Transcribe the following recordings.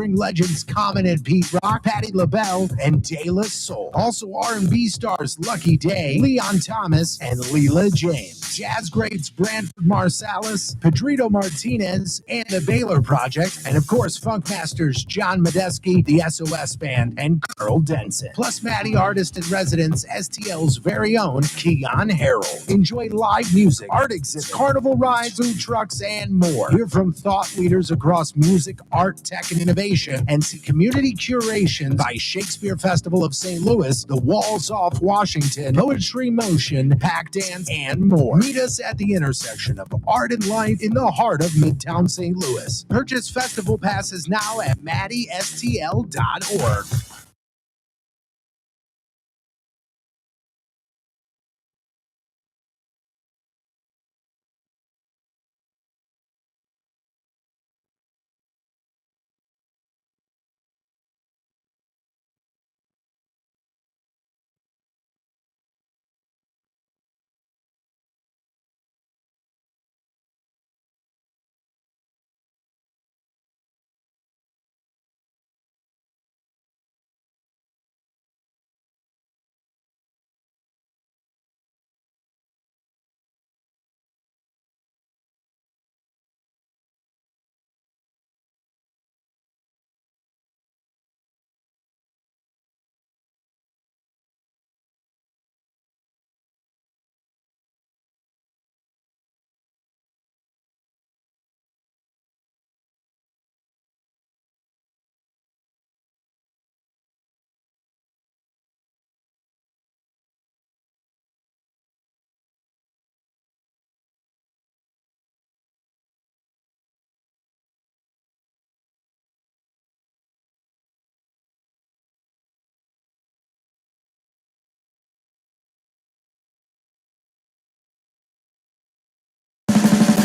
featuring legends Common and Pete Rock, Patti LaBelle, and De La Soul. Also R&B stars Lucky Day, Leon Thomas, and Leela James. Jazz greats Branford Marsalis, Pedrito Martinez, and the Baylor Project, and of course funk masters John Medeski, the SOS Band, and Carl Denson. Plus Maddie artist in residence, STL's very own Keon Harold. Enjoy live music, art exhibits, carnival rides, food trucks, and more. Hear from thought leaders across music, art, tech, and innovation, and see community curation by Shakespeare Festival of St. Louis, the Walls Off Washington, Poetry Motion, Pack Dance, and more. Meet us at the intersection of art and life in the heart of Midtown St. Louis. Purchase festival passes now at MaddieSTL.org.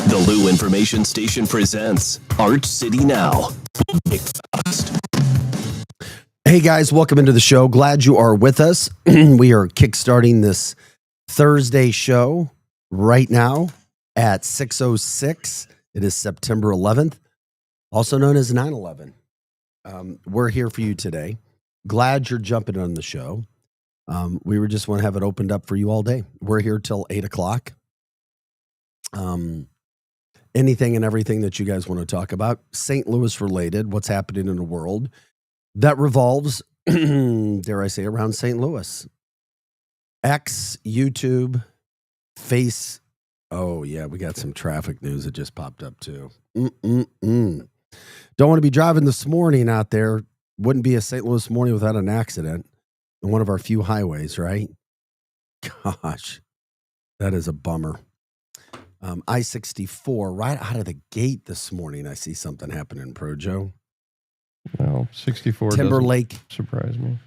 The Lou Information Station presents Art City Now. Hey guys, welcome into the show. Glad you are with us. We are kickstarting this Thursday show right now at 6:06. It is September 11th, also known as 9/11. We're here for you today. Glad you're jumping on the show. We were just want to have it opened up for you all day. We're here till 8 o'clock. Anything and everything that you guys want to talk about, St. Louis related, what's happening in the world that revolves, dare I say, around St. Louis. X, YouTube, Face. Oh, yeah, we got some traffic news that just popped up too. Don't want to be driving this morning out there. Wouldn't be a St. Louis morning without an accident on one of our few highways, right? Gosh, that is a bummer. I-64, right out of the gate this morning, I see something happening, Projo. Well, 64 Timberlake. doesn't surprise me.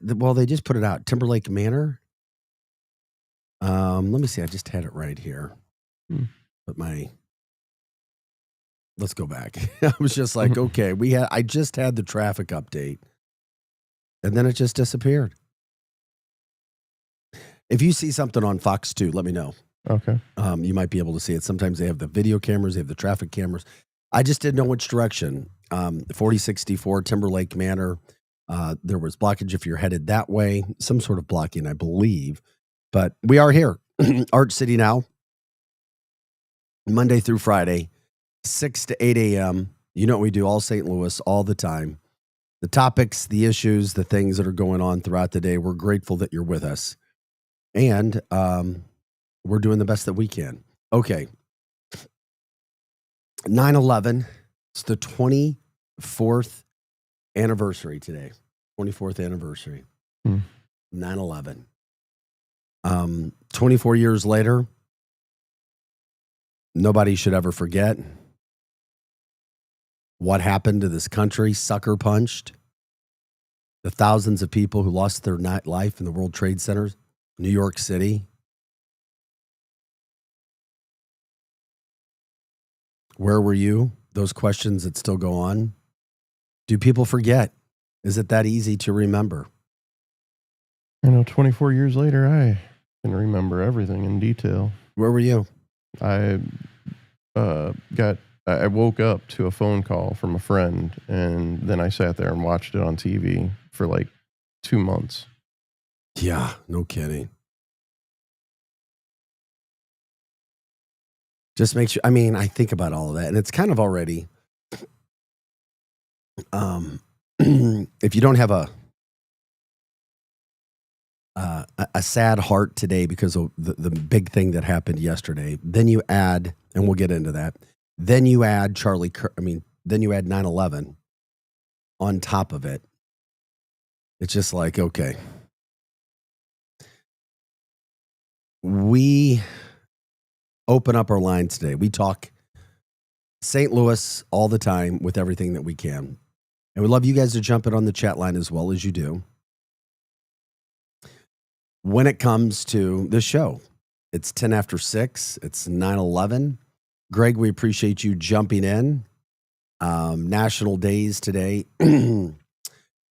Well, they just put it out. Timberlake Manor. Let me see. I just had it right here. But let's go back. I was just like, okay, I just had the traffic update. And then it just disappeared. If you see something on Fox 2, let me know. Okay. You might be able to see it. Sometimes they have the video cameras, they have the traffic cameras. I just didn't know which direction. 4064 Timberlake Manor. There was blockage if you're headed that way. Some sort of blocking, I believe. But we are here. Art City Now. Monday through Friday, 6 to 8 a.m. You know what we do, all St. Louis, all the time. The topics, the issues, the things that are going on throughout the day. We're grateful that you're with us. And we're doing the best that we can. Okay. 9/11. It's the 24th anniversary today. 24th anniversary. 9/11. 24 years later, nobody should ever forget what happened to this country, sucker punched. The thousands of people who lost their life in the World Trade Center, New York City. Where were you? Those questions that still go on. Do people forget? Is it that easy to remember? I know 24 years later, I can remember everything in detail. Where were you? I got I woke up to a phone call from a friend, and then I sat there and watched it on TV for like 2 months. Yeah, no kidding. Just makes you, I mean, I think about all of that, and it's kind of already, if you don't have a sad heart today because of the big thing that happened yesterday, then you add, and we'll get into that, then you add then you add 9/11 on top of it. It's just like, okay. We open up our lines today. We talk St. Louis all the time with everything that we can. And we'd love you guys to jump in on the chat line as well as you do. When it comes to the show, it's 10 after 6. It's 9/11. Greg, we appreciate you jumping in. National days today.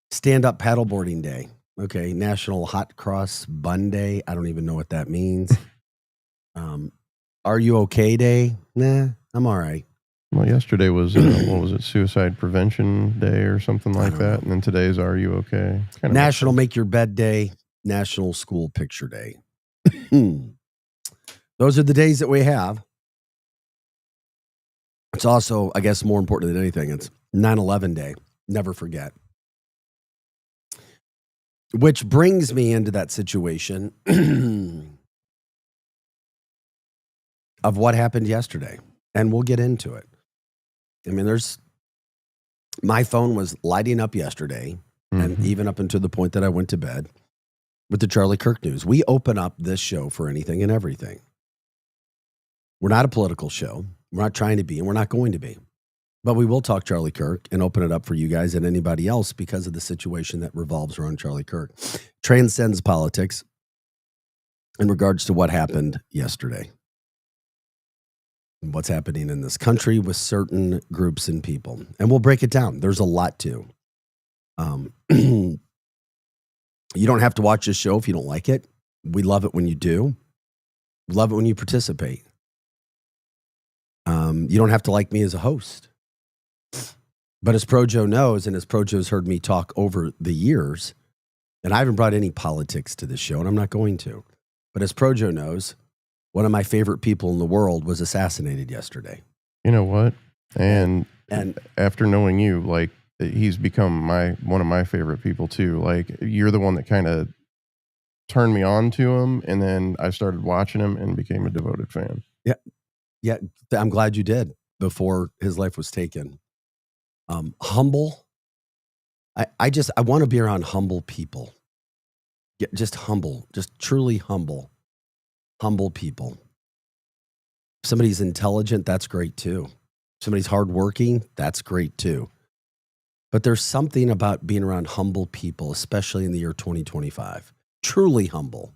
Stand-up paddleboarding day. Okay, National Hot Cross Bun Day. I don't even know what that means. Are you okay day? Nah, I'm all right. Well, yesterday was, what was it, Suicide Prevention Day or something like that. And then today's Are You Okay? National Make Your Bed Day. National School Picture Day. Those are the days that we have. It's also, I guess, more important than anything, it's 9/11 Day. Never forget. Which brings me into that situation of what happened yesterday. And we'll get into it. I mean, my phone was lighting up yesterday, and even up until the point that I went to bed with the Charlie Kirk news. We open up this show for anything and everything. We're not a political show. We're not trying to be, and we're not going to be. But we will talk Charlie Kirk and open it up for you guys and anybody else because of the situation that revolves around Charlie Kirk. Transcends politics in regards to what happened yesterday. And what's happening in this country with certain groups and people. And we'll break it down. There's a lot to. You don't have to watch this show if you don't like it. We love it when you do. We love it when you participate. You don't have to like me as a host. But as Projo knows, and as Projo's heard me talk over the years, and I haven't brought any politics to this show, and I'm not going to. But as Projo knows, one of my favorite people in the world was assassinated yesterday. You know what? And after knowing you, like, he's become one of my favorite people too. Like, you're the one that kind of turned me on to him, and then I started watching him and became a devoted fan. Yeah, I'm glad you did before his life was taken. Humble. I want to be around humble people. Just humble, just truly humble people. If somebody's intelligent, that's great too. If somebody's hardworking, that's great too. But there's something about being around humble people, especially in the year 2025. Truly humble.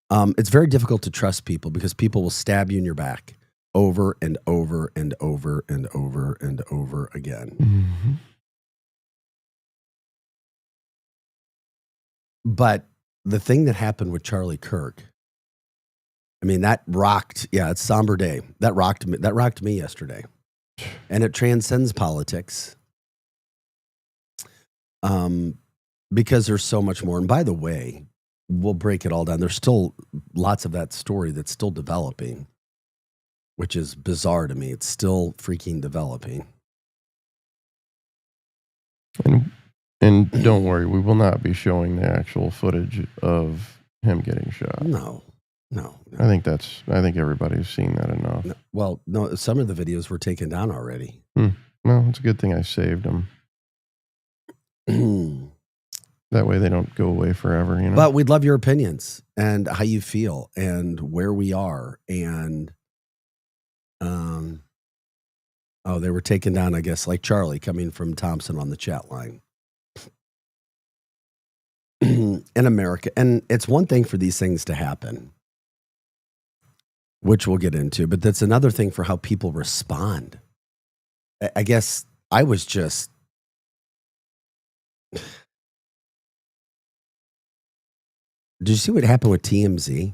It's very difficult to trust people because people will stab you in your back over and over and over and over and over again. Mm-hmm. But the thing that happened with Charlie Kirk, I mean, that rocked. Yeah, it's somber day. That rocked me. That rocked me yesterday, and it transcends politics. Because there's so much more. And by the way, we'll break it all down. There's still lots of that story that's still developing, which is bizarre to me. It's still freaking developing. And don't worry, we will not be showing the actual footage of him getting shot. No. I think everybody's seen that enough. No. Well, no, some of the videos were taken down already. Well, it's a good thing I saved them. That way they don't go away forever, you know. But we'd love your opinions and how you feel and where we are. And they were taken down, I guess, like Charlie coming from Thompson on the chat line. In America. And it's one thing for these things to happen, which we'll get into, but that's another thing for how people respond. I guess I was just Did you see what happened with TMZ?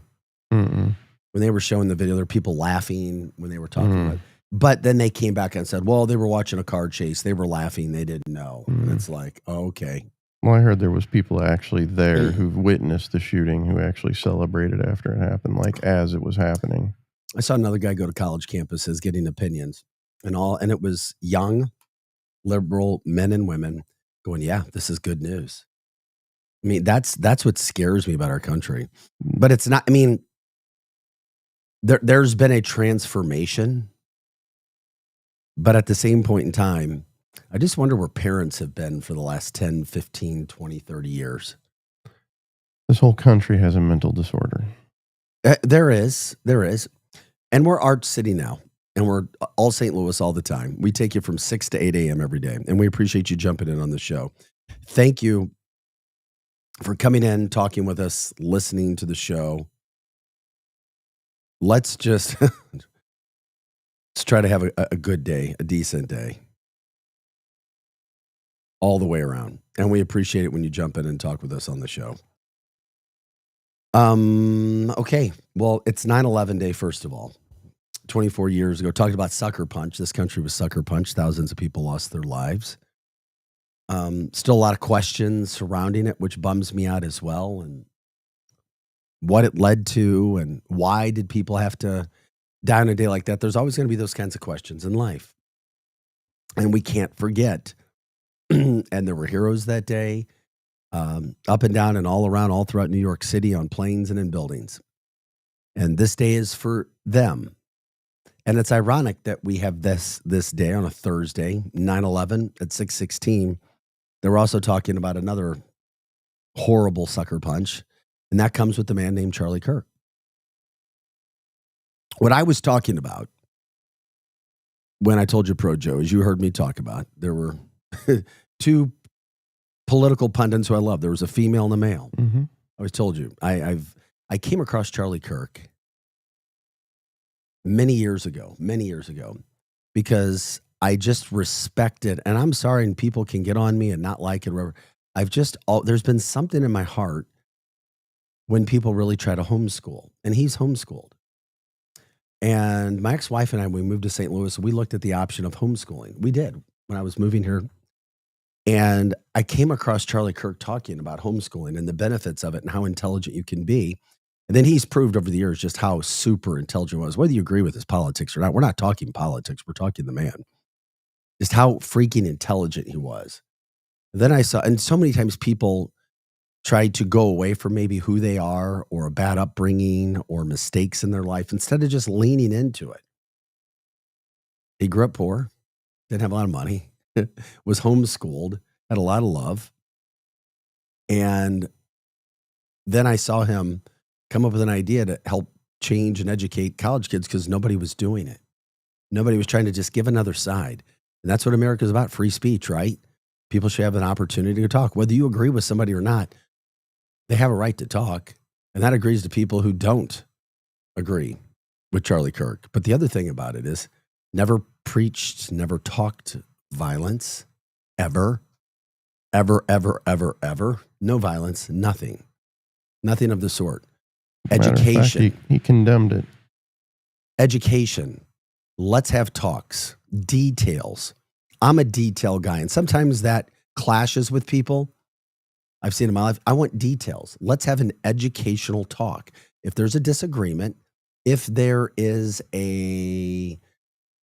Mm-mm. When they were showing the video, there were people laughing when they were talking about it. But then they came back and said, well, they were watching a car chase. They were laughing. They didn't know. And Mm. it's like, oh, okay. Well, I heard there was people actually there who witnessed the shooting who actually celebrated after it happened, like as it was happening. I saw another guy go to college campuses getting opinions and it was young, liberal men and women going, yeah, this is good news. I mean, that's what scares me about our country. But it's not, I mean, there's been a transformation, but at the same point in time, I just wonder where parents have been for the last 10, 15, 20, 30 years. This whole country has a mental disorder. There is. And we're Arch City now, and we're all St. Louis all the time. We take you from 6 to 8 a.m. every day, and we appreciate you jumping in on the show. Thank you for coming in, talking with us, listening to the show. Let's just let's try to have a good day, a decent day, all the way around. And we appreciate it when you jump in and talk with us on the show. Okay. Well, it's 9/11 day, first of all. 24 years ago, talked about sucker punch. This country was sucker punched. Thousands of people lost their lives. Still a lot of questions surrounding it, which bums me out as well. And what it led to and why did people have to die on a day like that? There's always going to be those kinds of questions in life. And we can't forget. And there were heroes that day, up and down and all around, all throughout New York City, on planes and in buildings. And this day is for them. And it's ironic that we have this day on a Thursday, 9/11 at 6:16. They were also talking about another horrible sucker punch, and that comes with the man named Charlie Kirk. What I was talking about when I told you Pro Joe, as you heard me talk about, there were two political pundits who I love. There was a female and a male. Mm-hmm. I always told you. I came across Charlie Kirk many years ago, because I just respected, and I'm sorry, and people can get on me and not like it, or whatever. There's been something in my heart when people really try to homeschool, and he's homeschooled. And my ex-wife and I, when we moved to St. Louis, we looked at the option of homeschooling. We did when I was moving here. And I came across Charlie Kirk talking about homeschooling and the benefits of it and how intelligent you can be. And then he's proved over the years just how super intelligent he was, whether you agree with his politics or not. We're not talking politics. We're talking the man. Just how freaking intelligent he was. And then I saw, and so many times people try to go away from maybe who they are or a bad upbringing or mistakes in their life instead of just leaning into it. He grew up poor, didn't have a lot of money, was homeschooled, had a lot of love. And then I saw him come up with an idea to help change and educate college kids because nobody was doing it. Nobody was trying to just give another side. And that's what America's about, free speech, right? People should have an opportunity to talk. Whether you agree with somebody or not, they have a right to talk. And that agrees to people who don't agree with Charlie Kirk. But the other thing about it is never preached, never talked violence, ever. No violence, nothing. Nothing of the sort. Education. Matter of fact, he condemned it. Education. Let's have talks. Details. I'm a detail guy, and sometimes that clashes with people. I've seen in my life. I want details. Let's have an educational talk. If there's a disagreement, if there is a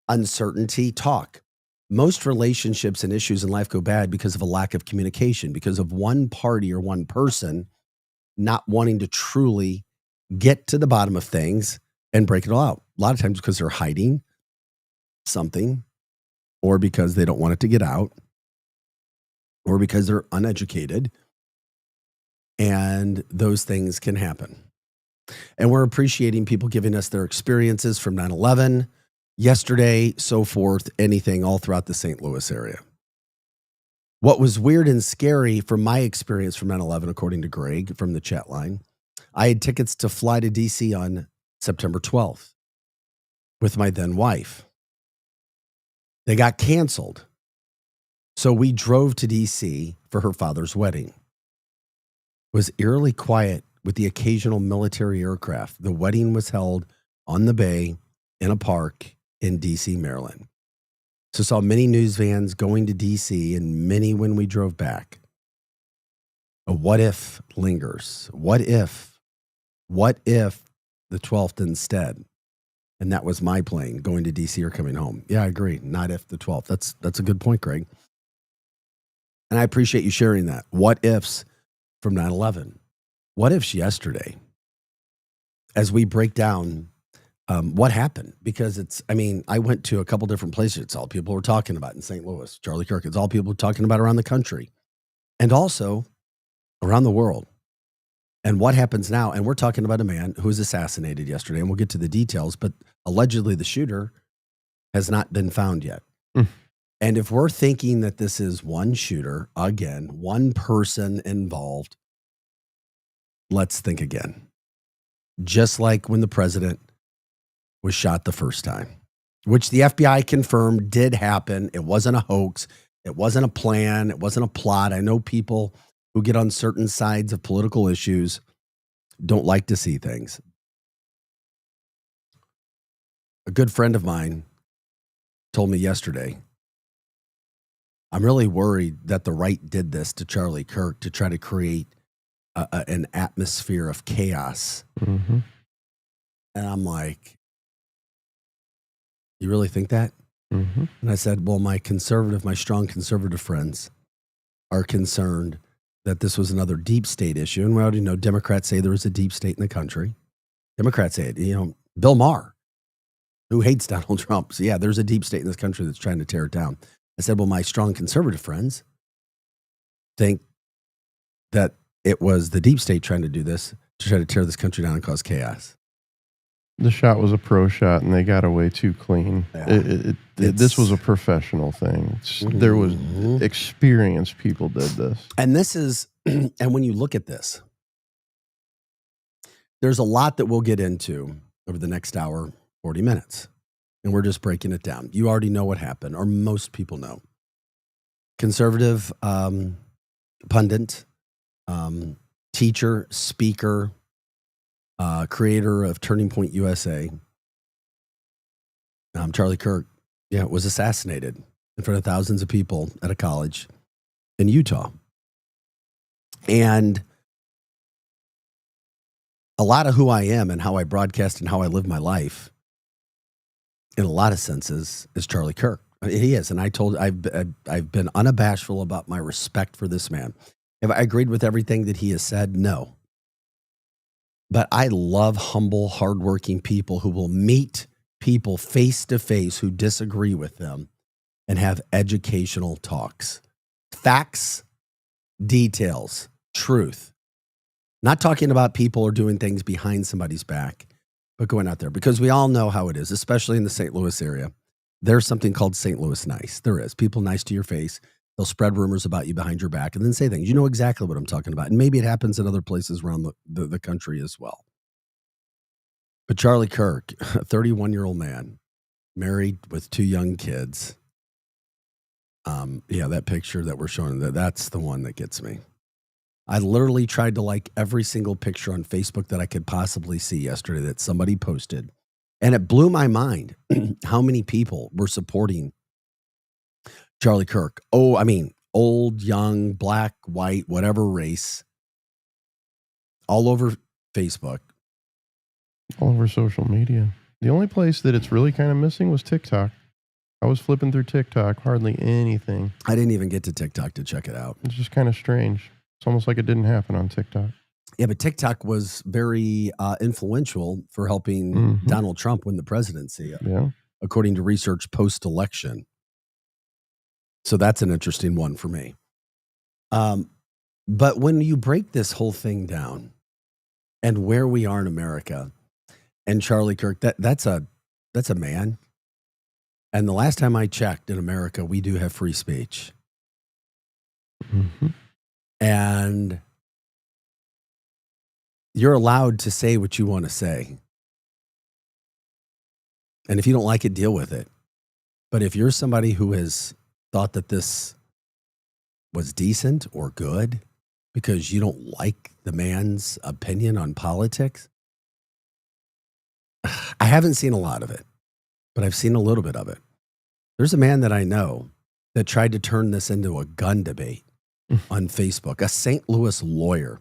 uncertainty, talk. Most relationships and issues in life go bad because of a lack of communication, because of one party or one person not wanting to truly get to the bottom of things and break it all out. A lot of times because they're hiding something, or because they don't want it to get out, or because they're uneducated. And those things can happen. And we're appreciating people giving us their experiences from 9/11, yesterday, so forth, anything all throughout the St. Louis area. What was weird and scary from my experience from 9/11, according to Greg from the chat line, I had tickets to fly to DC on September 12th with my then wife. They got canceled. So we drove to DC for her father's wedding. It was eerily quiet with the occasional military aircraft. The wedding was held on the bay in a park in D.C., Maryland. So saw many news vans going to D.C. and many when we drove back. A what if lingers. What if the 12th instead? And that was my plane going to D.C. or coming home. Yeah, I agree. Not if the 12th. That's a good point, Greg. And I appreciate you sharing that. What ifs from 9/11? What ifs yesterday? As we break down what happened, because I went to a couple different places. It's all people were talking about in St. Louis. Charlie Kirk. It's all people were talking about around the country and also around the world. And what happens now? And we're talking about a man who was assassinated yesterday, and we'll get to the details, but allegedly the shooter has not been found yet. And if we're thinking that this is one shooter, again, one person involved, let's think again. Just like when the president was shot the first time, which the FBI confirmed did happen. It wasn't a hoax. It wasn't a plan. It wasn't a plot. I know people who get on certain sides of political issues don't like to see things. A good friend of mine told me yesterday, I'm really worried that the right did this to Charlie Kirk to try to create an atmosphere of chaos. Mm-hmm. And I'm like, you really think that? Mm-hmm. And I said, well, my strong conservative friends are concerned that this was another deep state issue. And we already know Democrats say there is a deep state in the country. Democrats say it. Bill Maher, who hates Donald Trump. So yeah, there's a deep state in this country that's trying to tear it down. I said, well, my strong conservative friends think that it was the deep state trying to do this to try to tear this country down and cause chaos. The shot was a pro shot, and they got away too clean. Yeah. This was a professional thing. There was experienced people did this. And this is, and when you look at this, there's a lot that we'll get into over the next hour, 40 minutes. And we're just breaking it down. You already know what happened, or most people know. Conservative pundit, teacher, speaker, creator of Turning Point USA, Charlie Kirk, was assassinated in front of thousands of people at a college in Utah. And a lot of who I am and how I broadcast and how I live my life, in a lot of senses, is Charlie Kirk. He is. And I've been unabashful about my respect for this man. Have I agreed with everything that he has said? No. But I love humble, hardworking people who will meet people face to face who disagree with them and have educational talks. Facts, details, truth. Not talking about people or doing things behind somebody's back, but going out there. Because we all know how it is, especially in the St. Louis area. There's something called St. Louis nice. There is. People nice to your face. They'll spread rumors about you behind your back and then say things. You know exactly what I'm talking about. And maybe it happens in other places around the country as well. But Charlie Kirk, a 31-year-old man, married with 2 young kids. That picture that we're showing, that's the one that gets me. I literally tried to like every single picture on Facebook that I could possibly see yesterday that somebody posted. And it blew my mind how many people were supporting Charlie Kirk. Oh, I mean, old, young, black, white, whatever race, all over Facebook. All over social media. The only place that it's really kind of missing was TikTok. I was flipping through TikTok, hardly anything. I didn't even get to TikTok to check it out. It's just kind of strange. It's almost like it didn't happen on TikTok. Yeah, but TikTok was very influential for helping Donald Trump win the presidency, according to research post-election. So that's an interesting one for me. But when you break this whole thing down and where we are in America and Charlie Kirk, that's a man. And the last time I checked in America, we do have free speech. Mm-hmm. And you're allowed to say what you want to say. And if you don't like it, deal with it. But if you're somebody who has thought that this was decent or good because you don't like the man's opinion on politics, I haven't seen a lot of it. but I've seen a little bit of it. There's a man that I know that tried to turn this into a gun debate on Facebook, a St. Louis lawyer.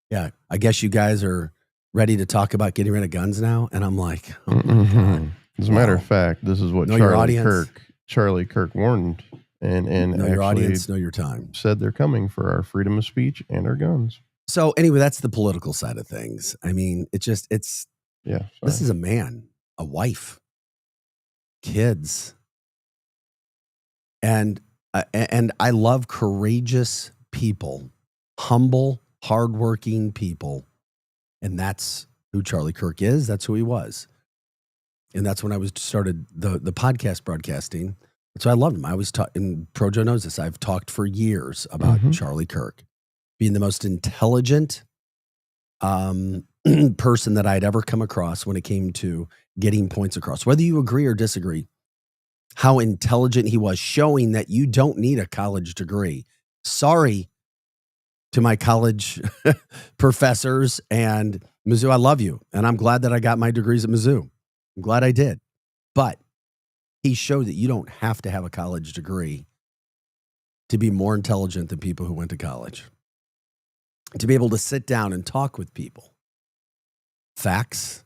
Yeah, I guess you guys are ready to talk about getting rid of guns now? And I'm like, oh my God. As a matter of fact, this is what Know your audience. Charlie Kirk warned and Know your actually audience, know your time. said they're coming for our freedom of speech and our guns. So anyway, that's the political side of things. I mean, this is a man, a wife, kids. And I love courageous people, humble, hardworking people. And that's who Charlie Kirk is. That's who he was. And that's when I started the podcast broadcasting. So I loved him. I was and Projo knows this. I've talked for years about Charlie Kirk being the most intelligent person that I'd ever come across when it came to getting points across. Whether you agree or disagree, how intelligent he was, showing that you don't need a college degree. Sorry to my college professors and Mizzou. I love you. And I'm glad that I got my degrees at Mizzou. I'm glad I did. But he showed that you don't have to have a college degree to be more intelligent than people who went to college. To be able to sit down and talk with people. Facts,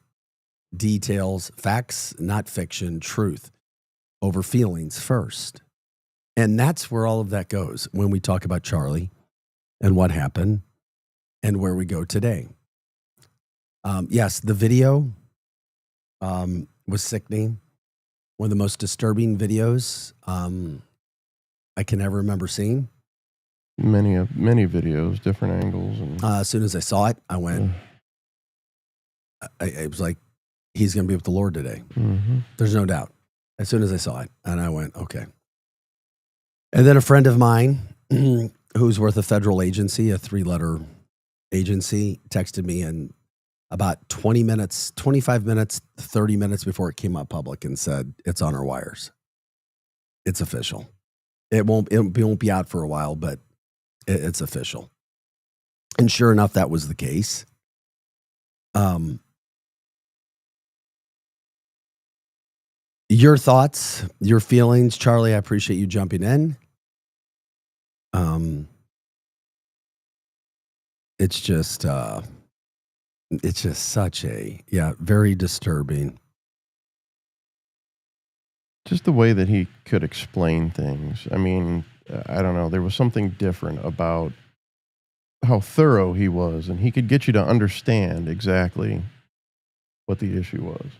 details, facts, not fiction, truth over feelings first. And that's where all of that goes when we talk about Charlie and what happened and where we go today. Yes, the video was sickening. One of the most disturbing videos I can ever remember seeing. Many videos, different angles. And as soon as I saw it, I went, I was like, he's going to be with the Lord today. There's no doubt. As soon as I saw it, and I went, okay. And then a friend of mine who's with a federal agency, a 3-letter agency, texted me and about 20 minutes, 25 minutes, 30 minutes before it came out public and said, it's on our wires. It's official. It won't be out for a while, but it's official. And sure enough, that was the case. Your thoughts, your feelings, Charlie, I appreciate you jumping in. It's just such very disturbing. Just the way that he could explain things. I mean, I don't know. There was something different about how thorough he was, and he could get you to understand exactly what the issue was.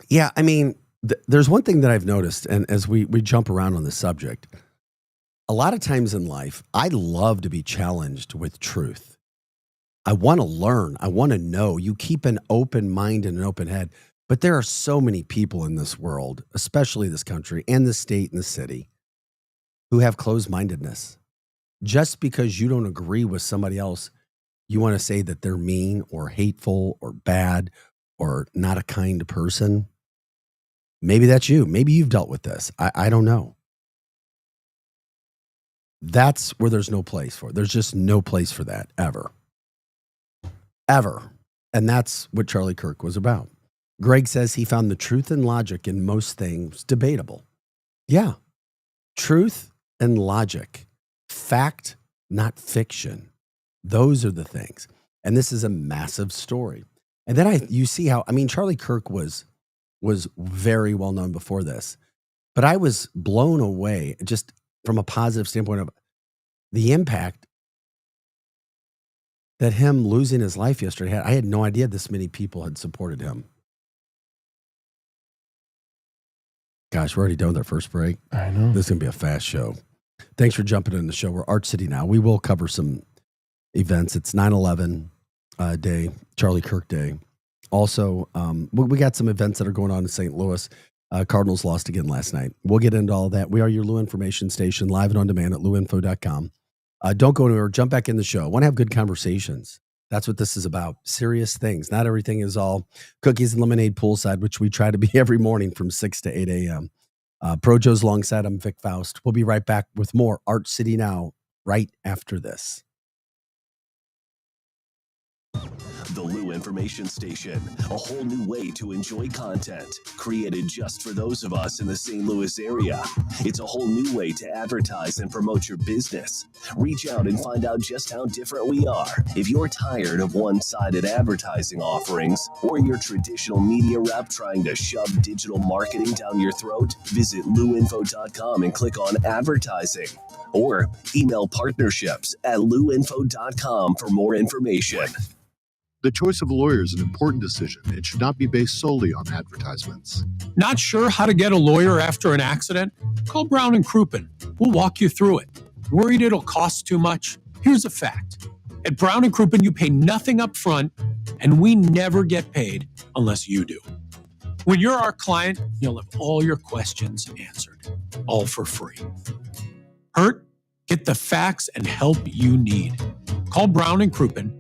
Yeah, I mean, there's one thing that I've noticed, and as we jump around on this subject, a lot of times in life, I love to be challenged with truth. I want to learn. I want to know. You keep an open mind and an open head. But there are so many people in this world, especially this country and the state and the city, who have closed-mindedness. Just because you don't agree with somebody else, you want to say that they're mean or hateful or bad or not a kind person. Maybe that's you. Maybe you've dealt with this. I don't know. That's where there's no place for it. There's just no place for that ever. Ever. And that's what Charlie Kirk was about. Greg says he found the truth and logic in most things debatable. Yeah. Truth and logic. Fact, not fiction. Those are the things. And this is a massive story. And then you see how, Charlie Kirk was very well known before this, but I was blown away just from a positive standpoint of the impact that him losing his life yesterday had. I had no idea this many people had supported him. Gosh, we're already done with our first break. I know. This is going to be a fast show. Thanks for jumping in the show. We're Arch City now. We will cover some events. It's 9/11 day, Charlie Kirk Day. Also, we got some events that are going on in St. Louis. Cardinals lost again last night. We'll get into all that. We are your Lou information station, live and on demand at louinfo.com. Don't go anywhere. Jump back in the show. I want to have good conversations. That's what this is about. Serious things. Not everything is all cookies and lemonade poolside, which we try to be every morning from 6 to 8 a.m. Projo's alongside. I'm Vic Faust. We'll be right back with more Arch City Now right after this. The Lou Information Station, a whole new way to enjoy content, created just for those of us in the St. Louis area. It's a whole new way to advertise and promote your business. Reach out and find out just how different we are. If you're tired of one-sided advertising offerings, or your traditional media rep trying to shove digital marketing down your throat, visit luinfo.com and click on advertising. Or email partnerships@luinfo.com for more information. The choice of a lawyer is an important decision. It should not be based solely on advertisements. Not sure how to get a lawyer after an accident? Call Brown & Crouppen. We'll walk you through it. Worried it'll cost too much? Here's a fact. At Brown & Crouppen, you pay nothing up front, and we never get paid unless you do. When you're our client, you'll have all your questions answered, all for free. Hurt? Get the facts and help you need. Call Brown & Crouppen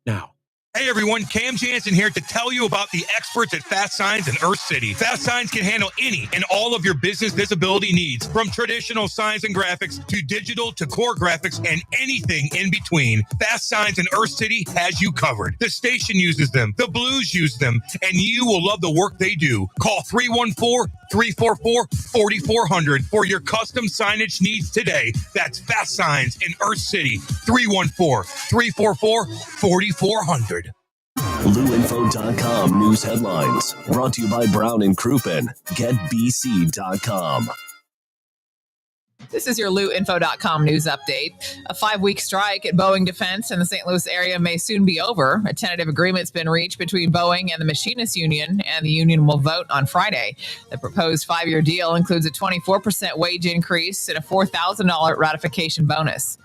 now. Hey everyone, Cam Jansen here to tell you about the experts at Fast Signs in Earth City. Fast Signs can handle any and all of your business visibility needs, from traditional signs and graphics to digital to core graphics and anything in between. Fast Signs in Earth City has you covered. The station uses them, the Blues use them, and you will love the work they do. Call 314-344-4400 for your custom signage needs today. That's Fast Signs in Earth City, 314-344-4400. LouInfo.com news headlines brought to you by Brown & Crouppen. GetBC.com. This is your LouInfo.com news update. A 5-week strike at Boeing Defense in the St. Louis area may soon be over. A tentative agreement's been reached between Boeing and the Machinists Union, and the union will vote on Friday. The proposed 5-year deal includes a 24% wage increase and a $4,000 ratification bonus.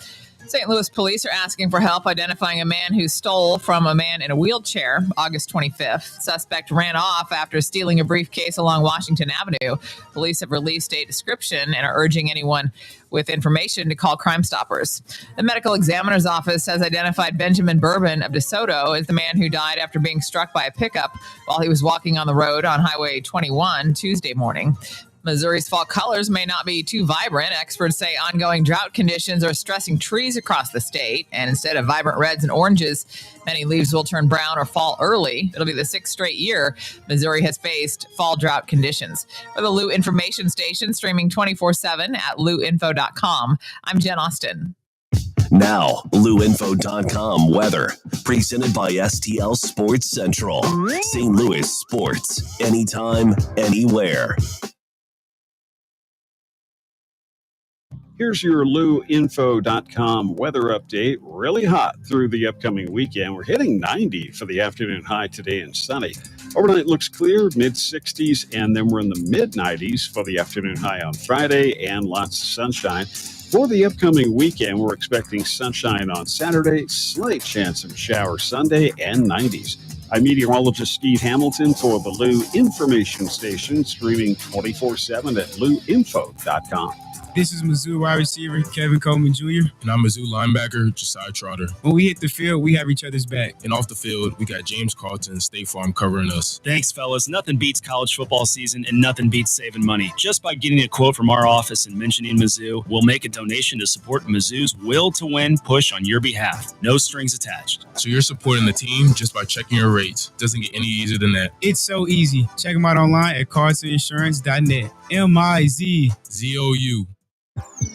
St. Louis police are asking for help identifying a man who stole from a man in a wheelchair August 25th. Suspect ran off after stealing a briefcase along Washington Avenue. Police have released a description and are urging anyone with information to call Crime Stoppers. The medical examiner's office has identified Benjamin Bourbon of DeSoto as the man who died after being struck by a pickup while he was walking on the road on Highway 21 Tuesday morning. Missouri's fall colors may not be too vibrant. Experts say ongoing drought conditions are stressing trees across the state, and instead of vibrant reds and oranges, many leaves will turn brown or fall early. It'll be the 6th straight year Missouri has faced fall drought conditions. For the Lou Information Station, streaming 24/7 at luinfo.com, I'm Jen Austin. Now, LouInfo.com weather, presented by STL Sports Central. St. Louis sports, anytime, anywhere. Here's your LouInfo.com weather update. Really hot through the upcoming weekend. We're hitting 90 for the afternoon high today and sunny. Overnight looks clear, mid-60s, and then we're in the mid-90s for the afternoon high on Friday and lots of sunshine. For the upcoming weekend, we're expecting sunshine on Saturday, slight chance of shower Sunday, and 90s. I'm meteorologist Steve Hamilton for the Lou Information Station, streaming 24/7 at LouInfo.com. This is Mizzou wide receiver Kevin Coleman Jr. And I'm Mizzou linebacker Josiah Trotter. When we hit the field, we have each other's back. And off the field, we got James Carlton, State Farm covering us. Thanks, fellas. Nothing beats college football season, and nothing beats saving money. Just by getting a quote from our office and mentioning Mizzou, we'll make a donation to support Mizzou's will to win push on your behalf. No strings attached. So you're supporting the team just by checking your rates. Doesn't get any easier than that. It's so easy. Check them out online at carltoninsurance.net. MIZZOU.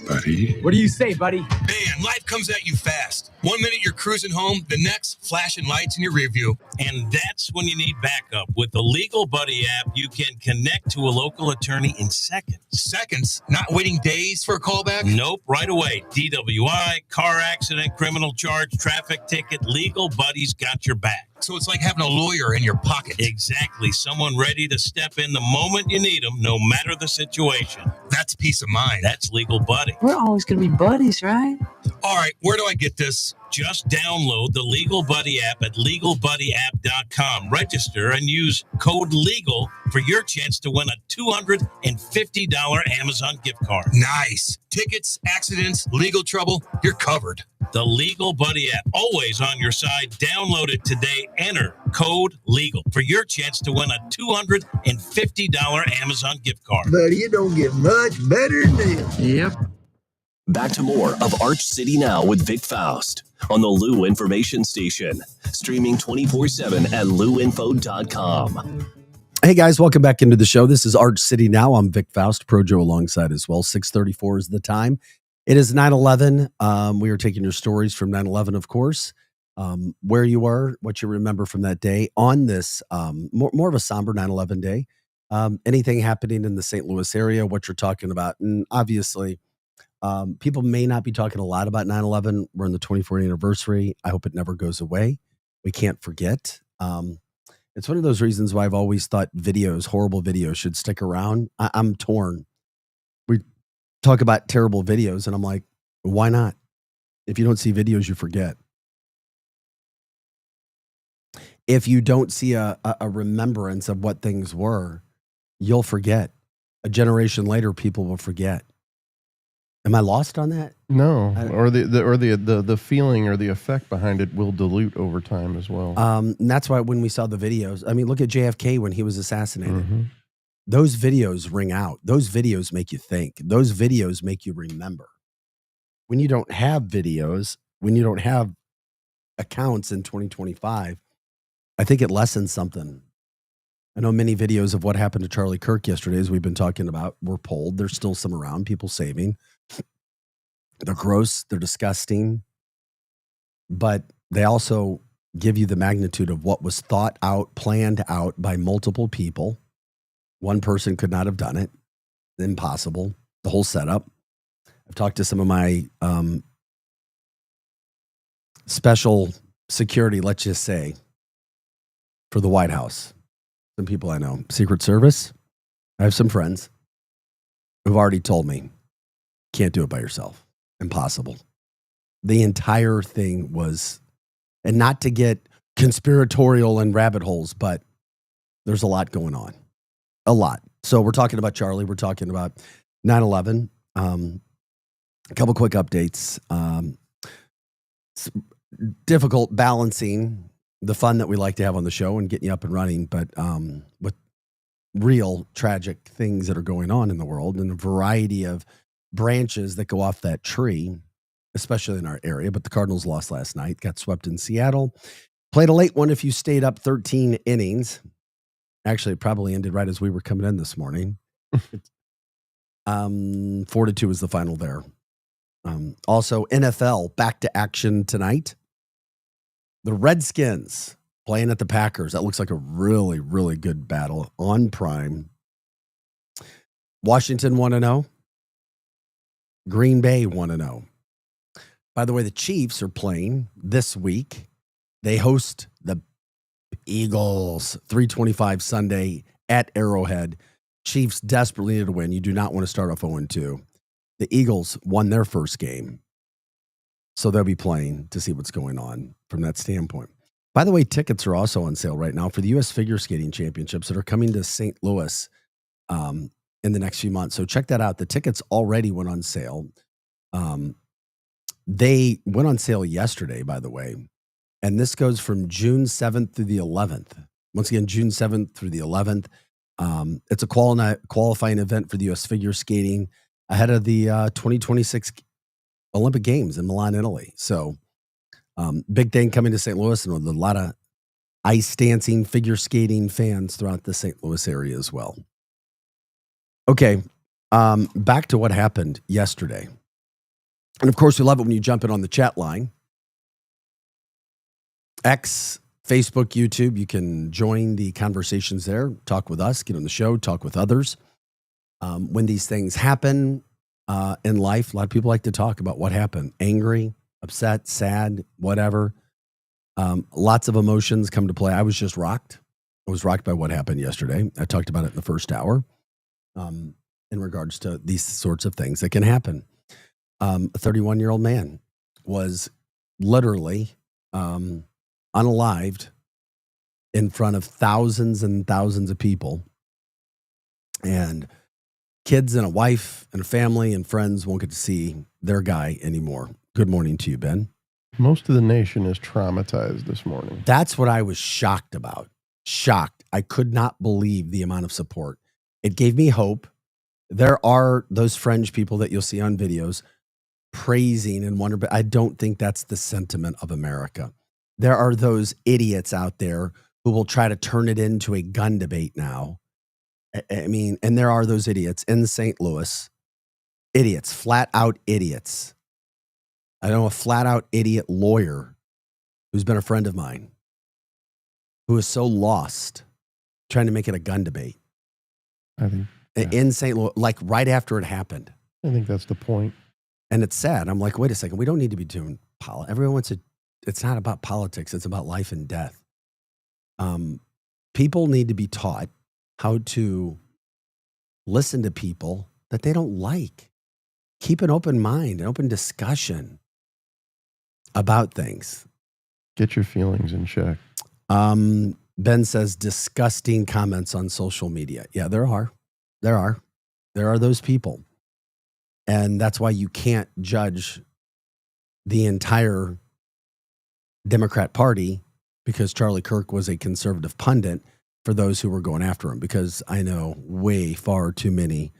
Buddy. What do you say, buddy? Man, life comes at you fast. 1 minute you're cruising home, the next flashing lights in your rear view. And that's when you need backup. With the Legal Buddy app, you can connect to a local attorney in seconds. Seconds? Not waiting days for a callback? Nope, right away. DWI, car accident, criminal charge, traffic ticket, Legal Buddy's got your back. So it's like having a lawyer in your pocket. Exactly. Someone ready to step in the moment you need them, no matter the situation. That's peace of mind. That's Legal Buddy. We're always going to be buddies, right? All right, where do I get this? Just download the Legal Buddy app at LegalBuddyApp.com. Register and use code LEGAL for your chance to win a $250 Amazon gift card. Nice. Tickets, accidents, legal trouble, you're covered. The Legal Buddy app, always on your side. Download it today. Enter code LEGAL for your chance to win a $250 Amazon gift card. Buddy, it don't get much better than this. Yep. Back to more of Arch City Now with Vic Faust. on the Lou Information Station. Streaming 24/7 at louinfo.com. Hey guys, welcome back into the show. This is Arch City Now. I'm Vic Faust, Projo alongside as well. 6:34 is the time. It is 9/11. We are taking your stories from 9/11, of course. Where you were, what you remember from that day on this more of a somber 9/11 day. Anything happening in the St. Louis area, what you're talking about. And obviously, people may not be talking a lot about 9/11. We're in the 24th anniversary. I hope it never goes away. We can't forget. It's one of those reasons why I've always thought horrible videos should stick around. I'm torn. We talk about terrible videos and I'm like, why not? If you don't see videos, you forget. If you don't see a remembrance of what things were, you'll forget. A generation later, people will forget. Am I lost on that? No, or the feeling or the effect behind it will dilute over time as well. And that's why when we saw the videos, I mean, look at JFK when he was assassinated. Mm-hmm. Those videos ring out. Those videos make you think. Those videos make you remember. When you don't have videos, when you don't have accounts in 2025, I think it lessens something. I know many videos of what happened to Charlie Kirk yesterday, as we've been talking about, were pulled. There's still some around, people saving. They're gross, they're disgusting, but they also give you the magnitude of what was thought out, planned out by multiple people. One person could not have done it. Impossible. The whole setup. I've talked to some of my special security, let's just say, for the White House. Some people I know. Secret Service. I have some friends who've already told me, can't do it by yourself. Impossible. The entire thing was, and not to get conspiratorial and rabbit holes, but there's a lot going on. A lot. So we're talking about Charlie. We're talking about 9/11. A couple quick updates. It's difficult balancing the fun that we like to have on the show and getting you up and running, but with real tragic things that are going on in the world and a variety of branches that go off that tree, especially in our area. But the Cardinals lost last night, got swept in Seattle. Played a late one if you stayed up 13 innings. Actually, it probably ended right as we were coming in this morning. 4-2 was the final there. Also, NFL back to action tonight. The Redskins playing at the Packers. That looks like a really, really good battle on Prime. Washington 1-0. Green Bay 1-0. By the way, the Chiefs are playing this week. They host the Eagles, 3:25 Sunday at Arrowhead. Chiefs desperately need to win. You do not want to start off 0-2. The Eagles won their first game, so they'll be playing to see what's going on from that standpoint. By the way, tickets are also on sale right now for the U.S. Figure Skating Championships that are coming to St. Louis in the next few months. So check that out. The tickets already went on sale. They went on sale yesterday, by the way. And this goes from June 7th through the 11th. Once again, June 7th through the 11th. It's a qualifying event for the U.S. figure skating ahead of the 2026 Olympic Games in Milan, Italy. So big thing coming to St. Louis, and with a lot of ice dancing, figure skating fans throughout the St. Louis area as well. Okay, back to what happened yesterday. And of course, we love it when you jump in on the chat line. X, Facebook, YouTube, you can join the conversations there, talk with us, get on the show, talk with others. When these things happen in life, a lot of people like to talk about what happened. Angry, upset, sad, whatever. Lots of emotions come to play. I was just rocked. I was rocked by what happened yesterday. I talked about it in the first hour in regards to these sorts of things that can happen. A 31-year-old man was literally unalived in front of thousands and thousands of people. And kids and a wife and a family and friends won't get to see their guy anymore. Good morning to you, Ben. Most of the nation is traumatized this morning. That's what I was shocked about. Shocked. I could not believe the amount of support. It gave me hope. There are those fringe people that you'll see on videos praising and wonder, but I don't think that's the sentiment of America. There are those idiots out there who will try to turn it into a gun debate now. I mean, and there are those idiots in St. Louis, idiots, flat out idiots. I know a flat out idiot lawyer who's been a friend of mine who is so lost trying to make it a gun debate. I think in St. Louis, like right after it happened. I think that's the point. And it's sad. I'm like, wait a second. We don't need to be doing politics. Everyone wants to, it's not about politics. It's about life and death. People need to be taught how to listen to people that they don't like. Keep an open mind, an open discussion about things. Get your feelings in check. Ben says disgusting comments on social media. Yeah, there are those people. And that's why you can't judge the entire Democrat Party because Charlie Kirk was a conservative pundit for those who were going after him, because I know way far too many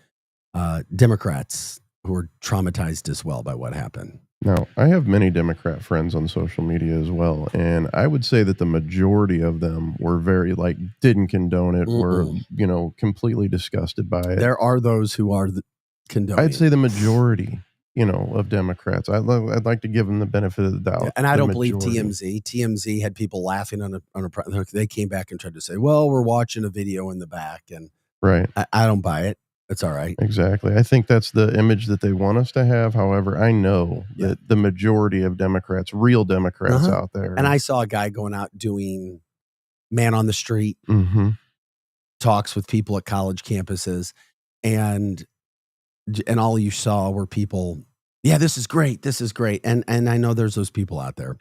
Democrats who are traumatized as well by what happened. Now, I have many Democrat friends on social media as well, and I would say that the majority of them were very, didn't condone it, were, completely disgusted by it. There are those who are condoning. I'd say the majority, of Democrats. I'd like to give them the benefit of the doubt. Yeah, and I don't believe TMZ. TMZ had people laughing on a. They came back and tried to say, "Well, we're watching a video in the back," and right. I don't buy it. It's all right. Exactly. I think that's the image that they want us to have. However, I know that the majority of Democrats, real Democrats out there. And I saw a guy going out doing man on the street talks with people at college campuses, and all you saw were people, yeah, this is great. This is great. And I know there's those people out there,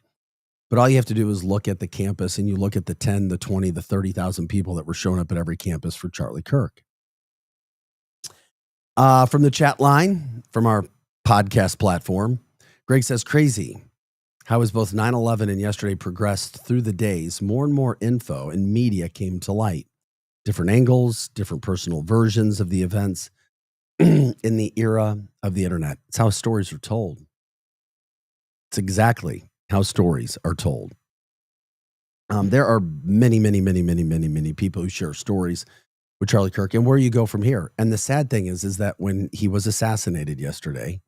but all you have to do is look at the campus and you look at the 10, the 20, the 30,000 people that were showing up at every campus for Charlie Kirk. From the chat line, from our podcast platform, Greg says, crazy how as both 9/11 and yesterday progressed through the days, more and more info and media came to light. Different angles, different personal versions of the events in the era of the internet. It's how stories are told. It's exactly how stories are told. There are many, many, many, many, many, many people who share stories with Charlie Kirk and where you go from here. And the sad thing is that when he was assassinated yesterday,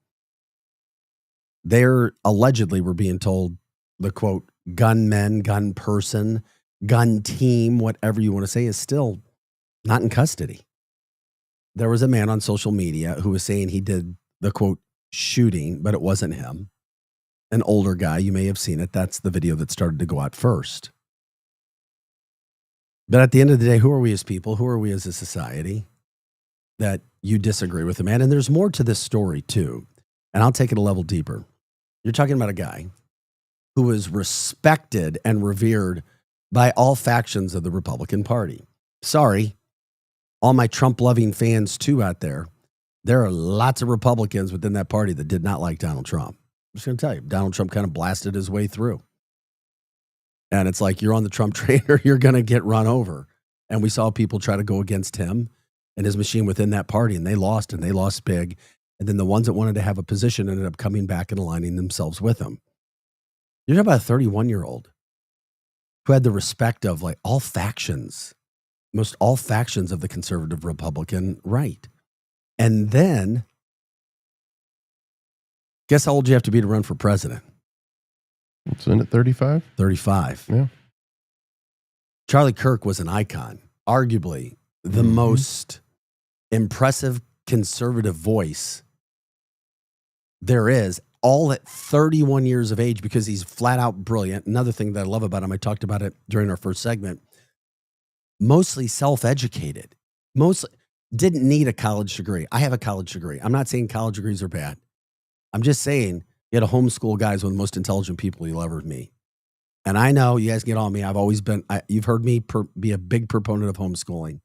they're allegedly were being told the quote, gunman, gun person, gun team, whatever you want to say, is still not in custody. There was a man on social media who was saying he did the quote shooting, but it wasn't him. An older guy, you may have seen it. That's the video that started to go out first. But at the end of the day, who are we as people? Who are we as a society that you disagree with a man? And there's more to this story too. And I'll take it a level deeper. You're talking about a guy who was respected and revered by all factions of the Republican Party. Sorry, all my Trump-loving fans too out there. There are lots of Republicans within that party that did not like Donald Trump. I'm just going to tell you, Donald Trump kind of blasted his way through. And it's like, you're on the Trump train or you're going to get run over. And we saw people try to go against him and his machine within that party, and they lost big. And then the ones that wanted to have a position ended up coming back and aligning themselves with him. You're talking about a 31-year-old who had the respect of like all factions, most all factions of the conservative Republican right. And then, guess how old you have to be to run for president? It's in at 35? 35. Yeah. Charlie Kirk was an icon, arguably the most impressive conservative voice there is, all at 31 years of age, because he's flat out brilliant. Another thing that I love about him, I talked about it during our first segment, mostly self-educated, mostly didn't need a college degree. I have a college degree. I'm not saying college degrees are bad. I'm just saying you had to homeschool guys one of the most intelligent people you'll ever meet. And I know you guys get on me. I've always been, you've heard me be a big proponent of homeschooling.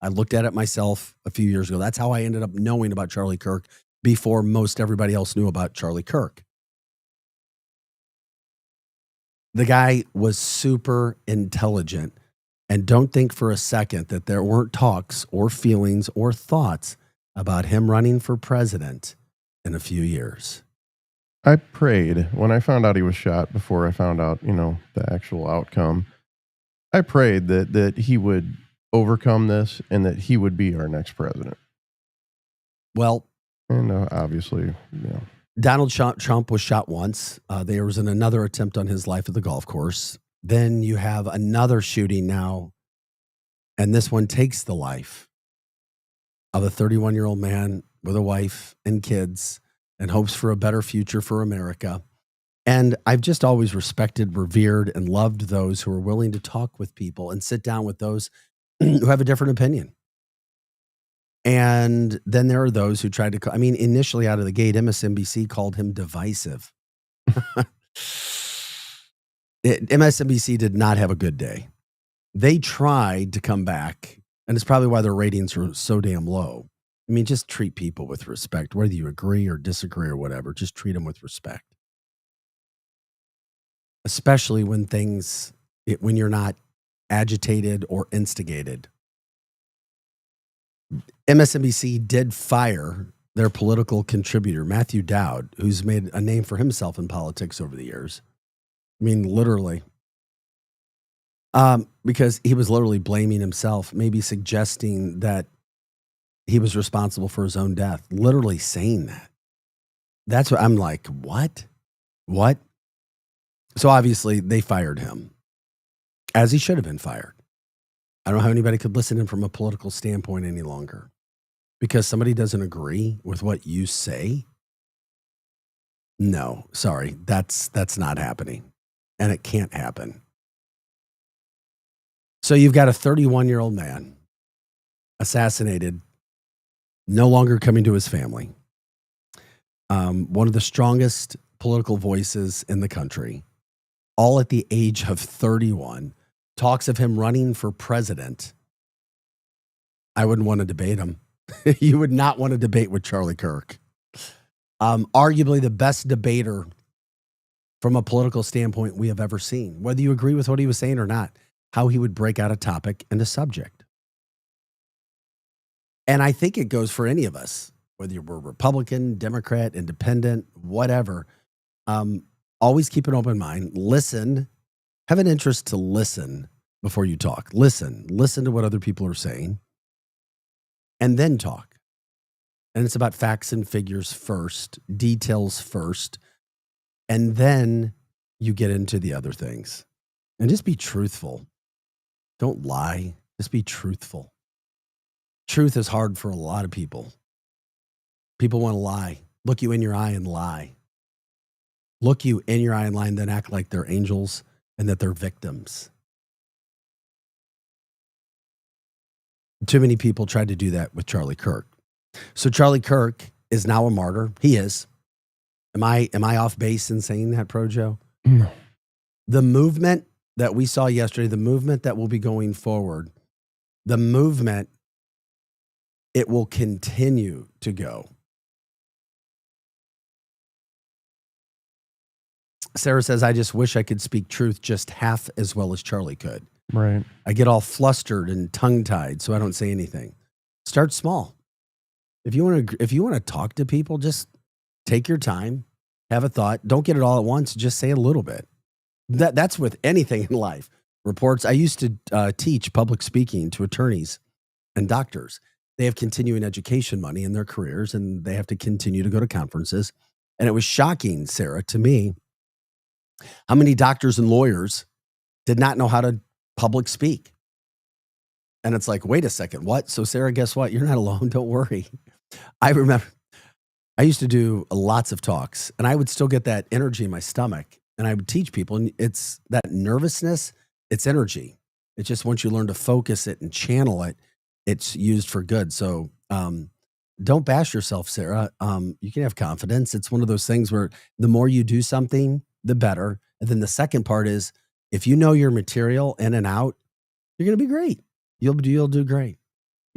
I looked at it myself a few years ago. That's how I ended up knowing about Charlie Kirk before most everybody else knew about Charlie Kirk. The guy was super intelligent. And don't think for a second that there weren't talks or feelings or thoughts about him running for president in a few years. I prayed when I found out he was shot, before I found out, the actual outcome. I prayed that he would overcome this and that he would be our next president. Well, and obviously, Donald Trump was shot once. There was another attempt on his life at the golf course. Then you have another shooting now, and this one takes the life of a 31-year-old man with a wife and kids and hopes for a better future for America. And I've just always respected, revered, and loved those who are willing to talk with people and sit down with those who have a different opinion. And then there are those who tried to, initially out of the gate, MSNBC called him divisive. MSNBC did not have a good day. They tried to come back, and it's probably why their ratings are so damn low. Just treat people with respect, whether you agree or disagree or whatever. Just treat them with respect. Especially when when you're not agitated or instigated. MSNBC did fire their political contributor, Matthew Dowd, who's made a name for himself in politics over the years. Literally. Because he was literally blaming himself, maybe suggesting that he was responsible for his own death. Literally saying that. That's what I'm like, what? What? So obviously they fired him, as he should have been fired. I don't know how anybody could listen to him from a political standpoint any longer. Because somebody doesn't agree with what you say? No, sorry, that's not happening. And it can't happen. So you've got a 31-year-old man assassinated, no longer coming to his family. One of the strongest political voices in the country, all at the age of 31, talks of him running for president. I wouldn't want to debate him. You would not want to debate with Charlie Kirk. Arguably the best debater from a political standpoint we have ever seen. Whether you agree with what he was saying or not, how he would break out a topic and a subject. And I think it goes for any of us, whether we're Republican, Democrat, Independent, whatever. Always keep an open mind. Listen. Have an interest to listen before you talk. Listen to what other people are saying, and then talk. And it's about facts and figures first, details first, and then you get into the other things. And just be truthful. Don't lie. Just be truthful. Truth is hard for a lot of people. People want to lie. Look you in your eye and lie. Look you in your eye and lie, and then act like they're angels and that they're victims. Too many people tried to do that with Charlie Kirk. So Charlie Kirk is now a martyr. He is. Am I off base in saying that, Projo? No. The movement that we saw yesterday, the movement that will be going forward, the movement, it will continue to go. Sarah says, I just wish I could speak truth just half as well as Charlie could. Right. I get all flustered and tongue-tied, so I don't say anything. Start small. If you want to talk to people, just take your time, have a thought. Don't get it all at once. Just say a little bit. That's with anything in life. Reports. I used to teach public speaking to attorneys and doctors. They have continuing education money in their careers, and they have to continue to go to conferences. And it was shocking, Sarah, to me, how many doctors and lawyers did not know how to public speak. And it's like, wait a second, what? So Sarah, guess what? You're not alone. Don't worry. I remember I used to do lots of talks, and I would still get that energy in my stomach, and I would teach people, and it's that nervousness, it's energy. It's just once you learn to focus it and channel it, it's used for good. So don't bash yourself, Sarah. You can have confidence. It's one of those things where the more you do something, the better. And then the second part is, if you know your material in and out, you're going to be great. You'll do great.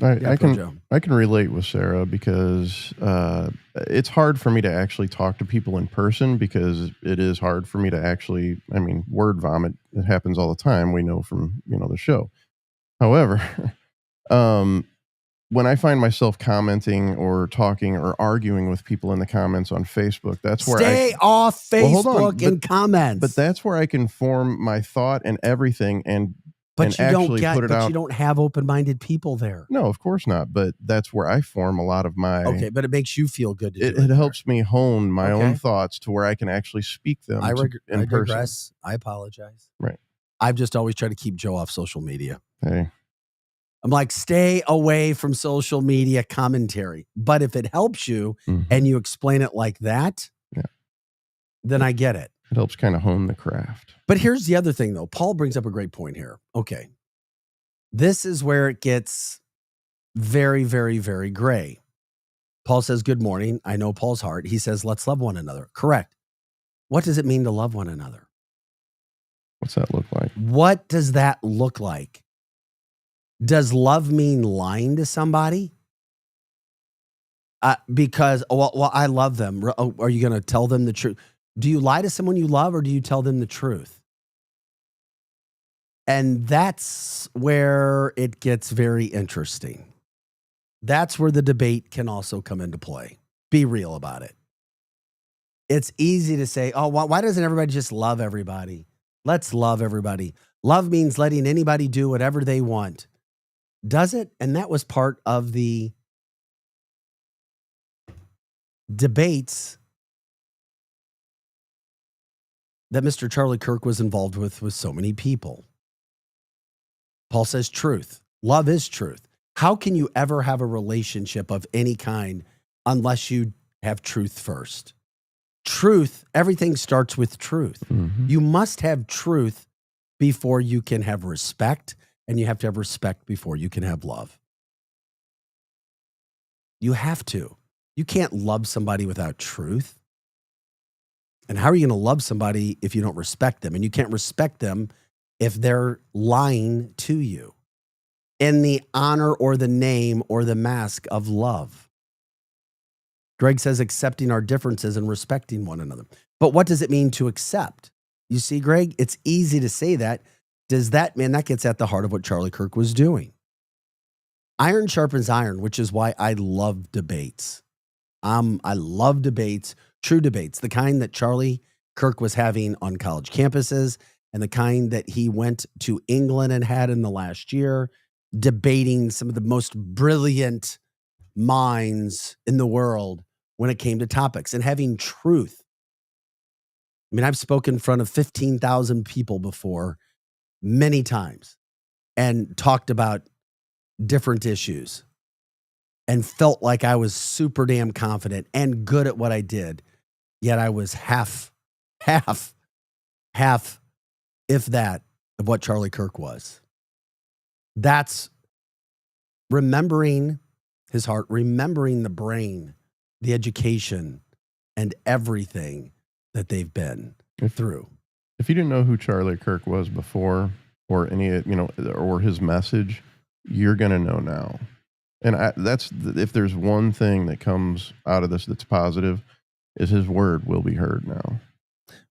I can relate with Sarah because it's hard for me to actually talk to people in person because it is hard for me to actually, word vomit. It happens all the time. We know from, the show. However, when I find myself commenting or talking or arguing with people in the comments on Facebook, that's where Stay off Facebook and comments. But that's where I can form my thought and everything and But you actually don't put it out. you don't have open-minded people there. No, of course not. But that's where I form a lot of my. Okay, but it makes you feel good to do It helps me hone my own Okay. thoughts to where I can actually speak them I in person. digress. I apologize. Right. I've just always tried to keep Joe off social media. Hey. I'm like, stay away from social media commentary. But if it helps you and you explain it like that, then I get it. It helps kind of hone the craft. But here's the other thing, though. Paul brings up a great point here. Okay. This is where it gets very, very, very gray. Paul says, good morning. I know Paul's heart. He says, let's love one another. Correct. What does it mean to love one another? What's that look like? What does that look like? Does love mean lying to somebody? Because, well, I love them. Are you going to tell them the truth? Do you lie to someone you love or do you tell them the truth? And that's where it gets very interesting. That's where the debate can also come into play. Be real about it. It's easy to say, oh, why doesn't everybody just love everybody? Let's love everybody. Love means letting anybody do whatever they want. Does it? And that was part of the debates that Mr. Charlie Kirk was involved with so many people. Paul says truth. Love is truth. How can you ever have a relationship of any kind unless you have truth first? Truth, everything starts with truth. You must have truth before you can have respect, and you have to have respect before you can have love. You have to. You can't love somebody without truth. And how are you going to love somebody if you don't respect them? And you can't respect them if they're lying to you in the honor or the name or the mask of love. Greg says accepting our differences and respecting one another. But what does it mean to accept? You see, Greg, it's easy to say that. Does that mean that gets at the heart of what Charlie Kirk was doing? Iron sharpens iron, which is why I love debates. I love debates, true debates, the kind that Charlie Kirk was having on college campuses and the kind that he went to England and had in the last year, debating some of the most brilliant minds in the world when it came to topics and having truth. I mean, I've spoken in front of 15,000 people before, many times, and talked about different issues and felt like I was super damn confident and good at what I did. Yet I was half, if that, of what Charlie Kirk was. That's remembering his heart, remembering the brain, the education, and everything that they've been through. If you didn't know who Charlie Kirk was before, or any, or his message, you're going to know now. And if there's one thing that comes out of this that's positive, is his word will be heard now.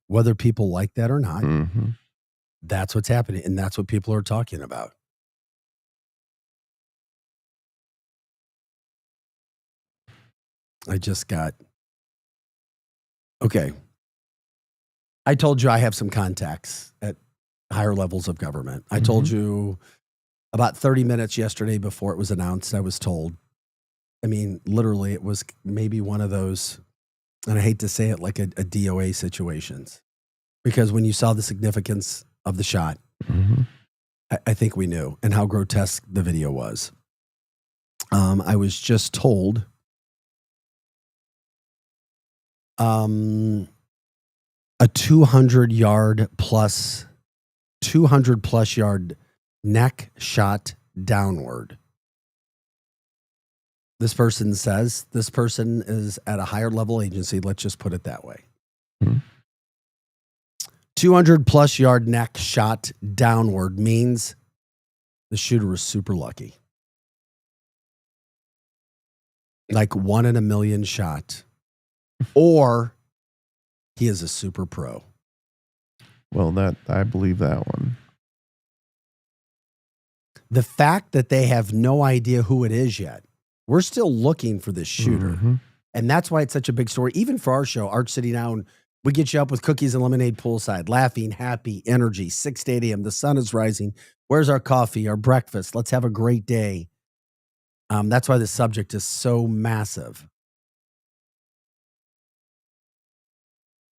Whether people like that or not, that's what's happening. And that's what people are talking about. Okay. I told you I have some contacts at higher levels of government. I told you about 30 minutes yesterday before it was announced, I was told. I mean, literally, it was maybe one of those, and I hate to say it, like a DOA situations. Because when you saw the significance of the shot, I think we knew, and how grotesque the video was. I was just told a 200 plus yard neck shot downward. This person says this person is at a higher level agency. Let's just put it that way. 200 plus yard neck shot downward means the shooter was super lucky. Like 1 in a million shot. Or he is a super pro. Well, I believe that one. The fact that they have no idea who it is yet, We're still looking for this shooter. Mm-hmm. And that's why it's such a big story. Even for our show, Arch City Now, and we get you up with cookies and lemonade poolside, laughing, happy, energy, 6 to 8 a.m. The sun is rising. Where's our coffee, our breakfast? Let's have a great day. That's why the subject is so massive.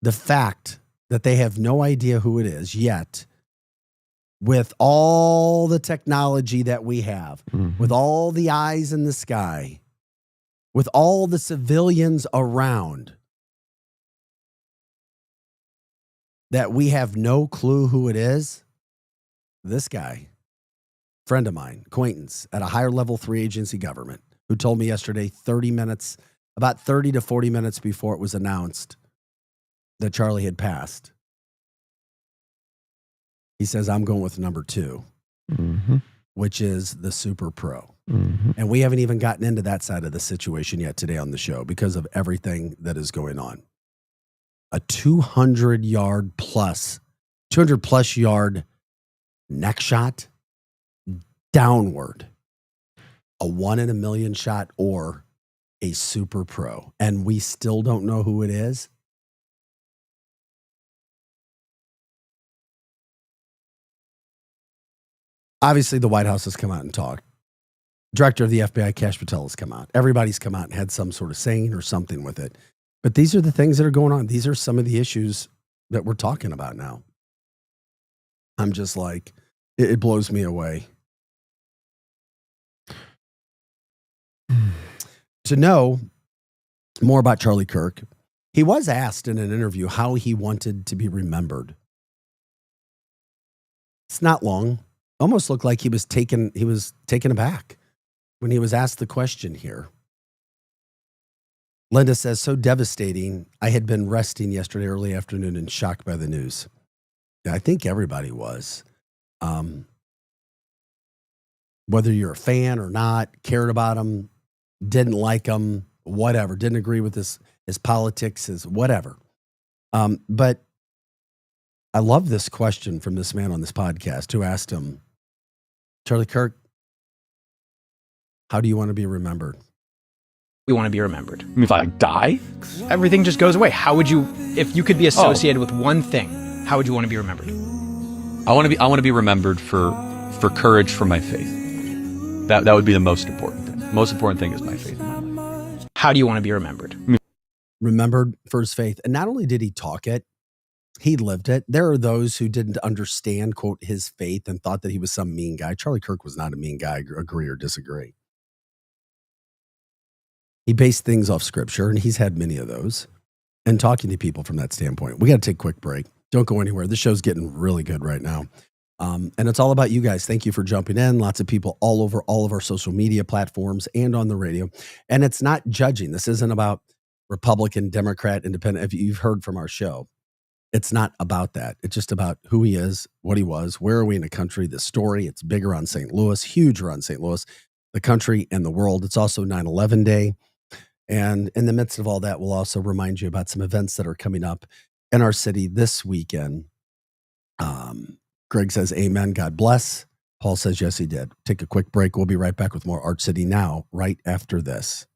The fact that they have no idea who it is yet, with all the technology that we have, with all the eyes in the sky, with all the civilians around, that we have no clue who it is. This guy, friend of mine, acquaintance at a higher level 3 agency government, who told me yesterday, about 30 to 40 minutes before it was announced that Charlie had passed. He says, I'm going with number 2, which is the Super Pro. And we haven't even gotten into that side of the situation yet today on the show because of everything that is going on. A 200 plus yard neck shot downward, a 1 in a million shot, or a Super Pro. And we still don't know who it is. Obviously, the White House has come out and talked. Director of the FBI, Kash Patel, has come out. Everybody's come out and had some sort of saying or something with it. But these are the things that are going on. These are some of the issues that we're talking about now. I'm just like, it blows me away. To know more about Charlie Kirk, he was asked in an interview how he wanted to be remembered. It's not long. Almost looked like he was taken aback when he was asked the question here. Linda says, so devastating. I had been resting yesterday early afternoon and shocked by the news. Yeah, I think everybody was. Whether you're a fan or not, cared about him, didn't like him, whatever, didn't agree with his politics, his whatever. But I love this question from this man on this podcast who asked him, Charlie Kirk, how do you want to be remembered? We want to be remembered. If I die, everything just goes away. How would you, if you could be associated with one thing, how would you want to be remembered? I want to be remembered for courage for my faith. That would be the most important thing. The most important thing is my faith in my life. How do you want to be remembered? Remembered for his faith. And not only did he talk it, he lived it. There are those who didn't understand, quote, his faith and thought that he was some mean guy. Charlie Kirk was not a mean guy, agree or disagree. He based things off scripture, and he's had many of those. And talking to people from that standpoint. We got to take a quick break. Don't go anywhere. This show's getting really good right now. And it's all about you guys. Thank you for jumping in. Lots of people all over all of our social media platforms and on the radio. And it's not judging. This isn't about Republican, Democrat, Independent. If you've heard from our show, it's not about that. It's just about who he is, what he was, where are we in the country, the story. It's big around St. Louis, huge around St. Louis, the country and the world. It's also 9/11 Day. And in the midst of all that, we'll also remind you about some events that are coming up in our city this weekend. Greg says, amen, God bless. Paul says, yes, he did. Take a quick break. We'll be right back with more Arch City Now right after this.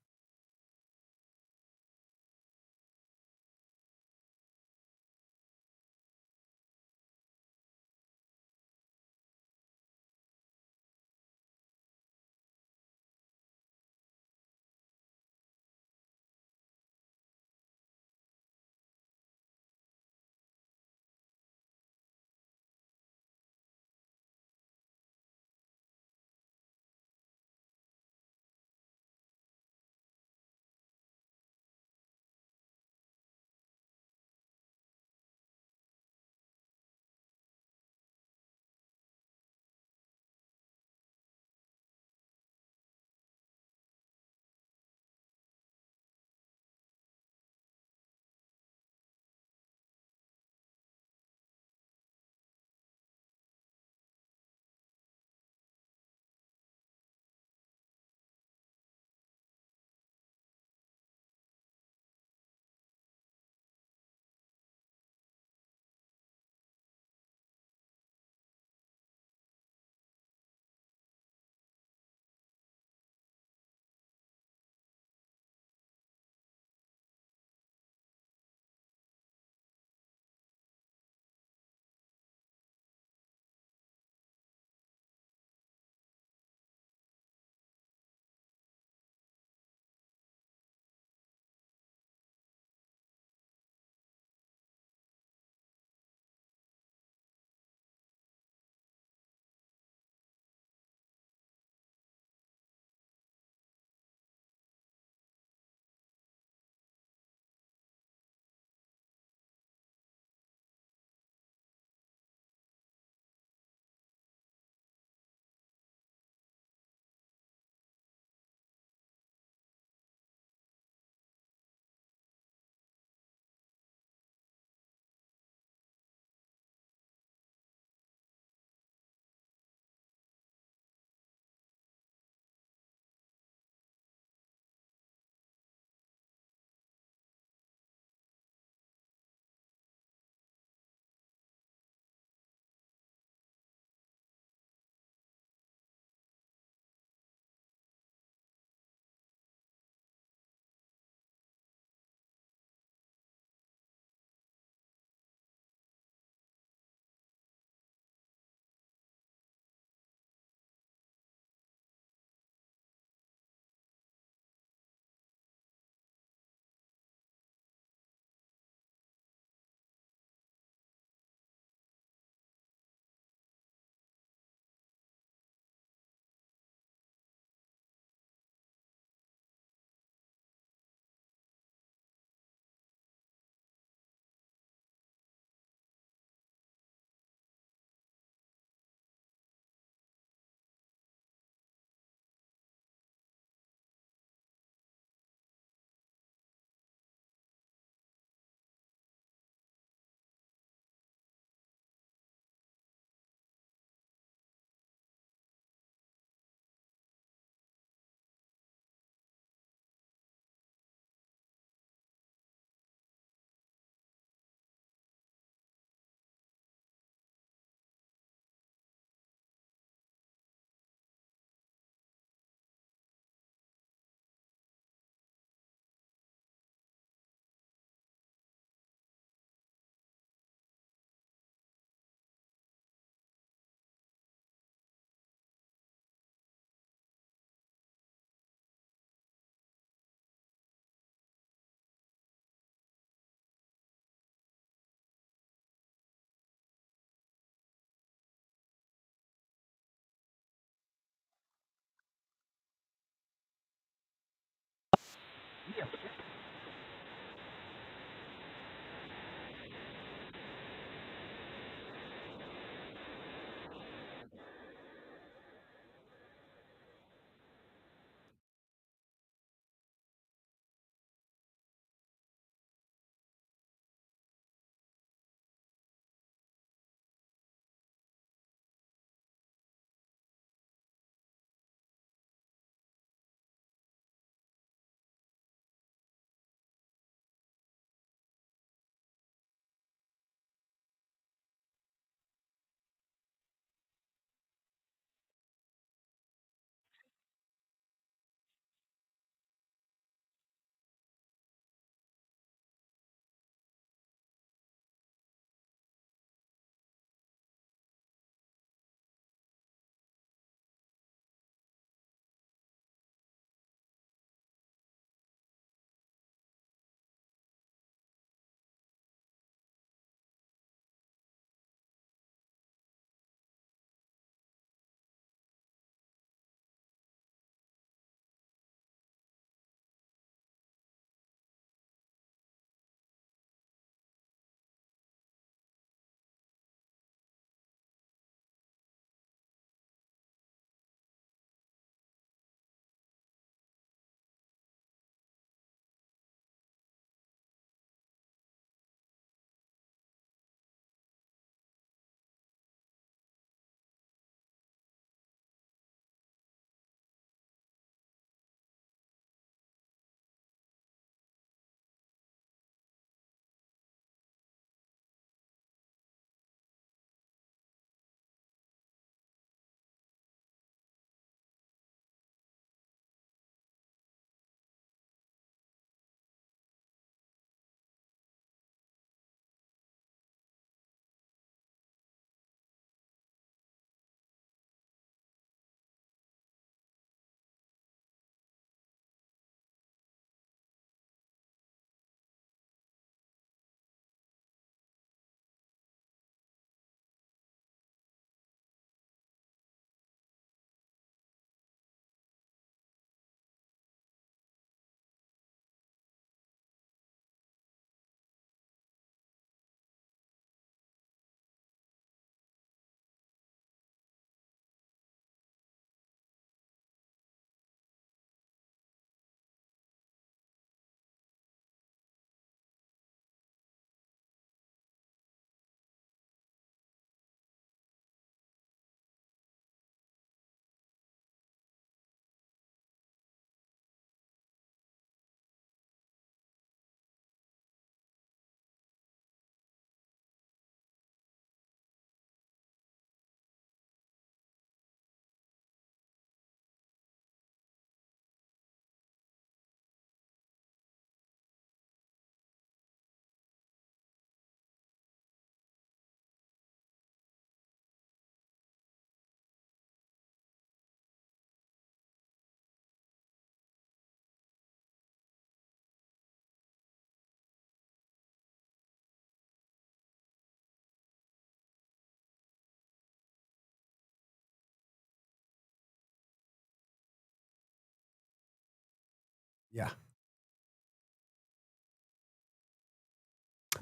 Yeah.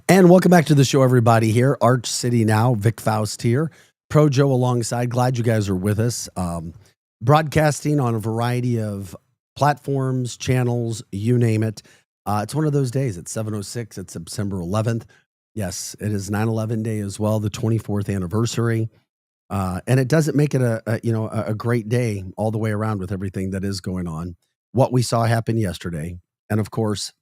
And welcome back to the show, everybody. Here, Arch City Now, Vic Faust here, Pro Joe alongside. Glad you guys are with us. Broadcasting on a variety of platforms, channels, you name it. It's one of those days. It's 7:06. It's September 11th. Yes, it is 9/11 day as well, the 24th anniversary. And it doesn't make it a great day all the way around with everything that is going on. What we saw happen yesterday, and of course,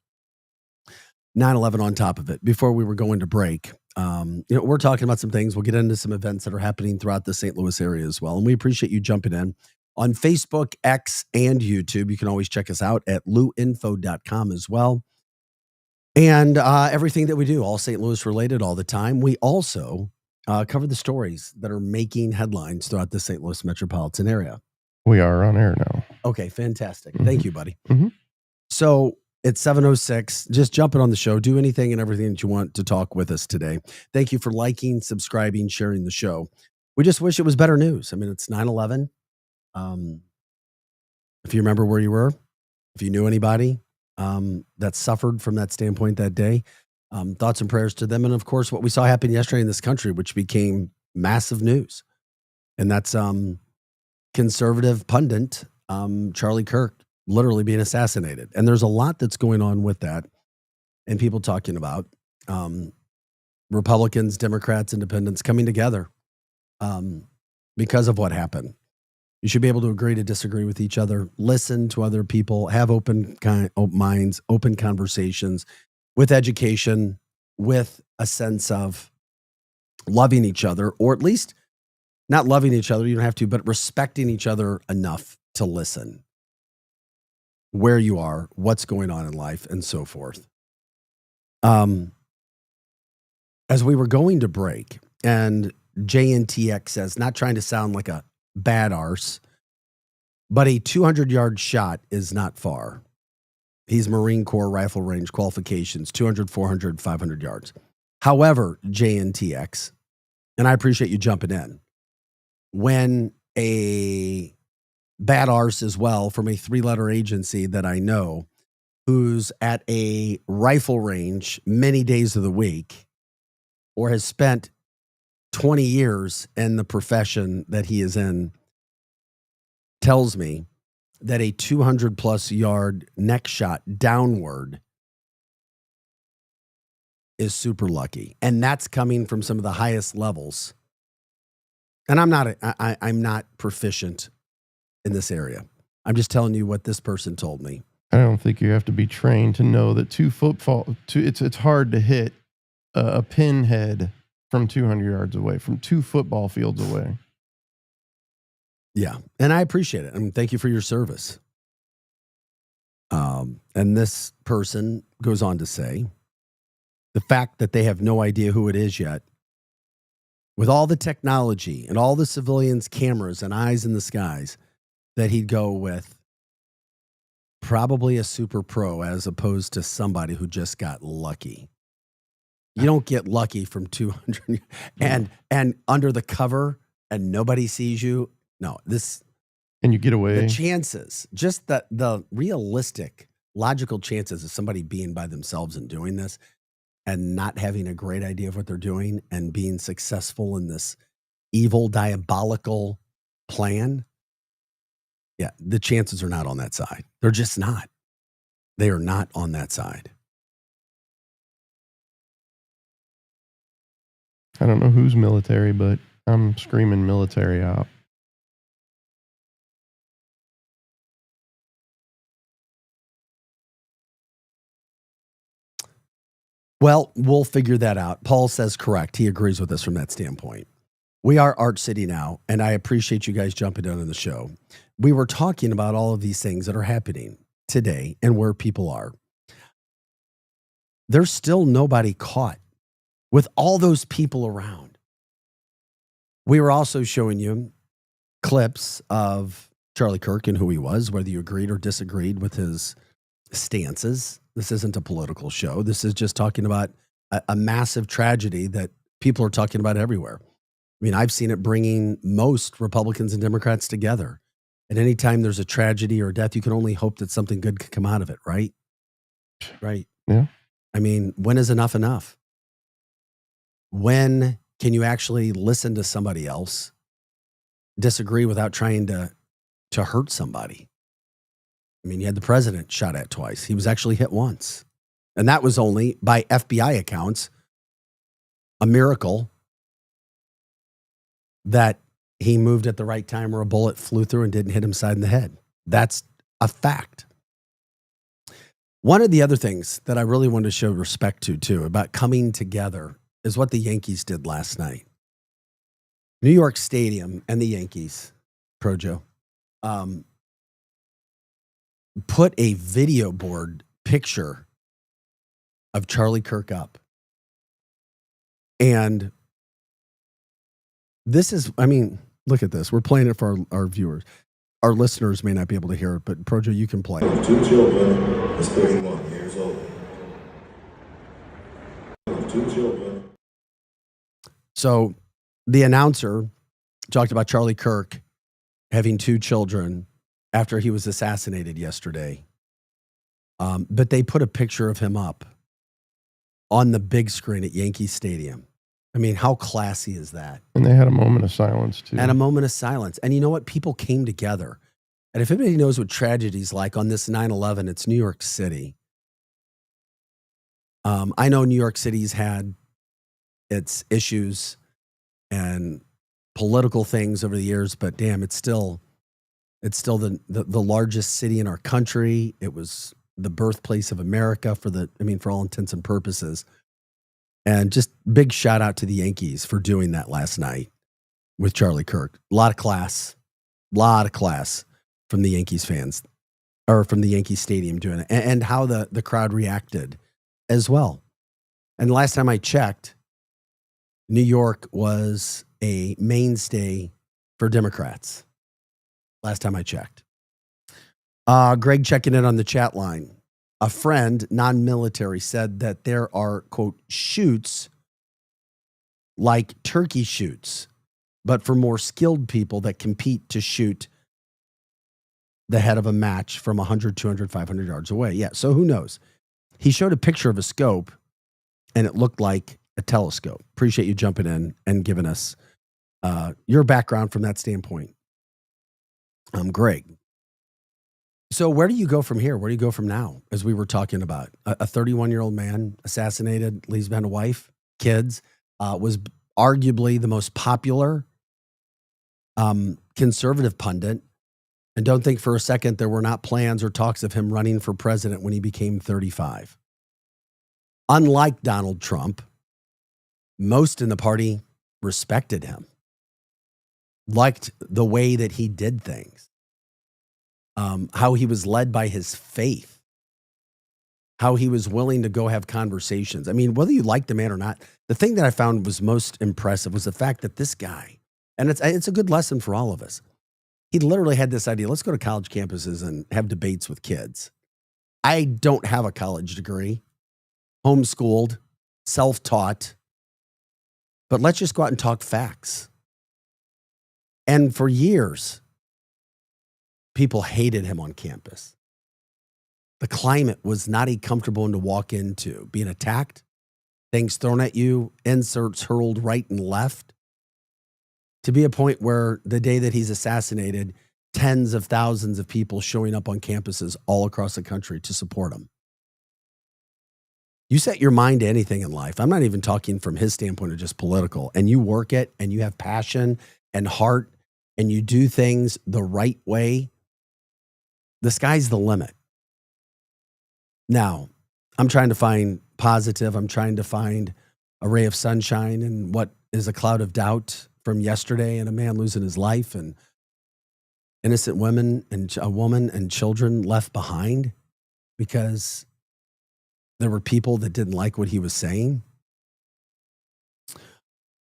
9/11 on top of it. Before we were going to break, we're talking about some things. We'll get into some events that are happening throughout the St. Louis area as well. And we appreciate you jumping in on Facebook, X, and YouTube. You can always check us out at luinfo.com as well. And everything that we do, all St. Louis related all the time. We also cover the stories that are making headlines throughout the St. Louis metropolitan area. We are on air now. Okay, fantastic. Thank you, buddy. Mhm. So it's 7:06. Just jumping on the show. Do anything and everything that you want to talk with us today. Thank you for liking, subscribing, sharing the show. We just wish it was better news. I mean, it's 9/11. If you remember where you were, if you knew anybody that suffered from that standpoint that day, thoughts and prayers to them. And of course, what we saw happen yesterday in this country, which became massive news. And that's conservative pundit Charlie Kirk literally being assassinated. And there's a lot that's going on with that. And people talking about Republicans, Democrats, Independents coming together because of what happened. You should be able to agree to disagree with each other, listen to other people, have open minds, open conversations with education, with a sense of loving each other, or at least not loving each other, you don't have to, but respecting each other enough to listen where you are, what's going on in life, and so forth. As we were going to break, and JNTX says, not trying to sound like a bad arse, but a 200-yard shot is not far. He's Marine Corps rifle range qualifications, 200, 400, 500 yards. However, JNTX, and I appreciate you jumping in, when a bad arse as well from a 3-letter agency that I know who's at a rifle range many days of the week or has spent 20 years in the profession that he is in tells me that a 200-plus yard neck shot downward is super lucky. And that's coming from some of the highest levels. And I'm not proficient in this area. I'm just telling you what this person told me. I don't think you have to be trained to know that it's hard to hit a pinhead from 200 yards away, from 2 football fields away. Yeah, and I appreciate it. I mean, thank you for your service. And this person goes on to say, the fact that they have no idea who it is yet, with all the technology and all the civilians' cameras and eyes in the skies, that he'd go with probably a super pro as opposed to somebody who just got lucky. You don't get lucky from 200 and under the cover and nobody sees you. No, and you get away. The chances, just the realistic, logical chances of somebody being by themselves and doing this and not having a great idea of what they're doing and being successful in this evil, diabolical plan. Yeah, the chances are not on that side. They're just not. They are not on that side. I don't know who's military, but I'm screaming military out. Well, we'll figure that out. Paul says correct. He agrees with us from that standpoint. We are Arch City Now, and I appreciate you guys jumping in on the show. We were talking about all of these things that are happening today and where people are. There's still nobody caught with all those people around. We were also showing you clips of Charlie Kirk and who he was, whether you agreed or disagreed with his stances. This isn't a political show. This is just talking about a massive tragedy that people are talking about everywhere. I mean, I've seen it bringing most Republicans and Democrats together. And anytime there's a tragedy or a death, you can only hope that something good could come out of it, right? Right. Yeah. I mean, when is enough enough? When can you actually listen to somebody else, disagree without trying to hurt somebody? I mean, you had the president shot at twice. He was actually hit once. And that was only, by FBI accounts, a miracle that he moved at the right time or a bullet flew through and didn't hit him side in the head. That's a fact. One of the other things that I really wanted to show respect to, too, about coming together is what the Yankees did last night. New York Stadium and the Yankees, Projo, put a video board picture of Charlie Kirk up. And this is, I mean, look at this. We're playing it for our viewers. Our listeners may not be able to hear it, but Projo, you can play it. 2 children is 31 years old. 2 children. So the announcer talked about Charlie Kirk having 2 children after he was assassinated yesterday. But they put a picture of him up on the big screen at Yankee Stadium. I mean, how classy is that? And they had a moment of silence, too. And a moment of silence. And you know what? People came together. And if anybody knows what tragedy's like on this 9/11, it's New York City. I know New York City's had its issues and political things over the years, but damn, it's still the largest city in our country. It was the birthplace of America for all intents and purposes. And just big shout out to the Yankees for doing that last night with Charlie Kirk. A lot of class from the Yankees fans, or from the Yankee Stadium doing it, and how the crowd reacted as well. And last time I checked, New York was a mainstay for Democrats. Last time I checked. Greg checking in on the chat line. A friend, non-military, said that there are, quote, shoots like turkey shoots, but for more skilled people that compete to shoot the head of a match from 100, 200, 500 yards away. Yeah, so who knows? He showed a picture of a scope, and it looked like a telescope. Appreciate you jumping in and giving us your background from that standpoint. Greg. So where do you go from here? Where do you go from now? As we were talking about, a 31-year-old man assassinated, leaves behind a wife, kids, was arguably the most popular conservative pundit. And don't think for a second there were not plans or talks of him running for president when he became 35. Unlike Donald Trump, most in the party respected him, liked the way that he did things. How he was led by his faith, how he was willing to go have conversations. I mean, whether you liked the man or not, the thing that I found was most impressive was the fact that this guy, and it's a good lesson for all of us, he literally had this idea, let's go to college campuses and have debates with kids. I don't have a college degree, homeschooled, self-taught, but let's just go out and talk facts. And for years, people hated him on campus. The climate was not a comfortable one to walk into. Being attacked, things thrown at you, inserts hurled right and left, to be a point where the day that he's assassinated, tens of thousands of people showing up on campuses all across the country to support him. You set your mind to anything in life. I'm not even talking from his standpoint of just political, and you work it and you have passion and heart and you do things the right way, the sky's the limit. Now, I'm trying to find positive. I'm trying to find a ray of sunshine in what is a cloud of doubt from yesterday and a man losing his life and innocent women and a woman and children left behind because there were people that didn't like what he was saying.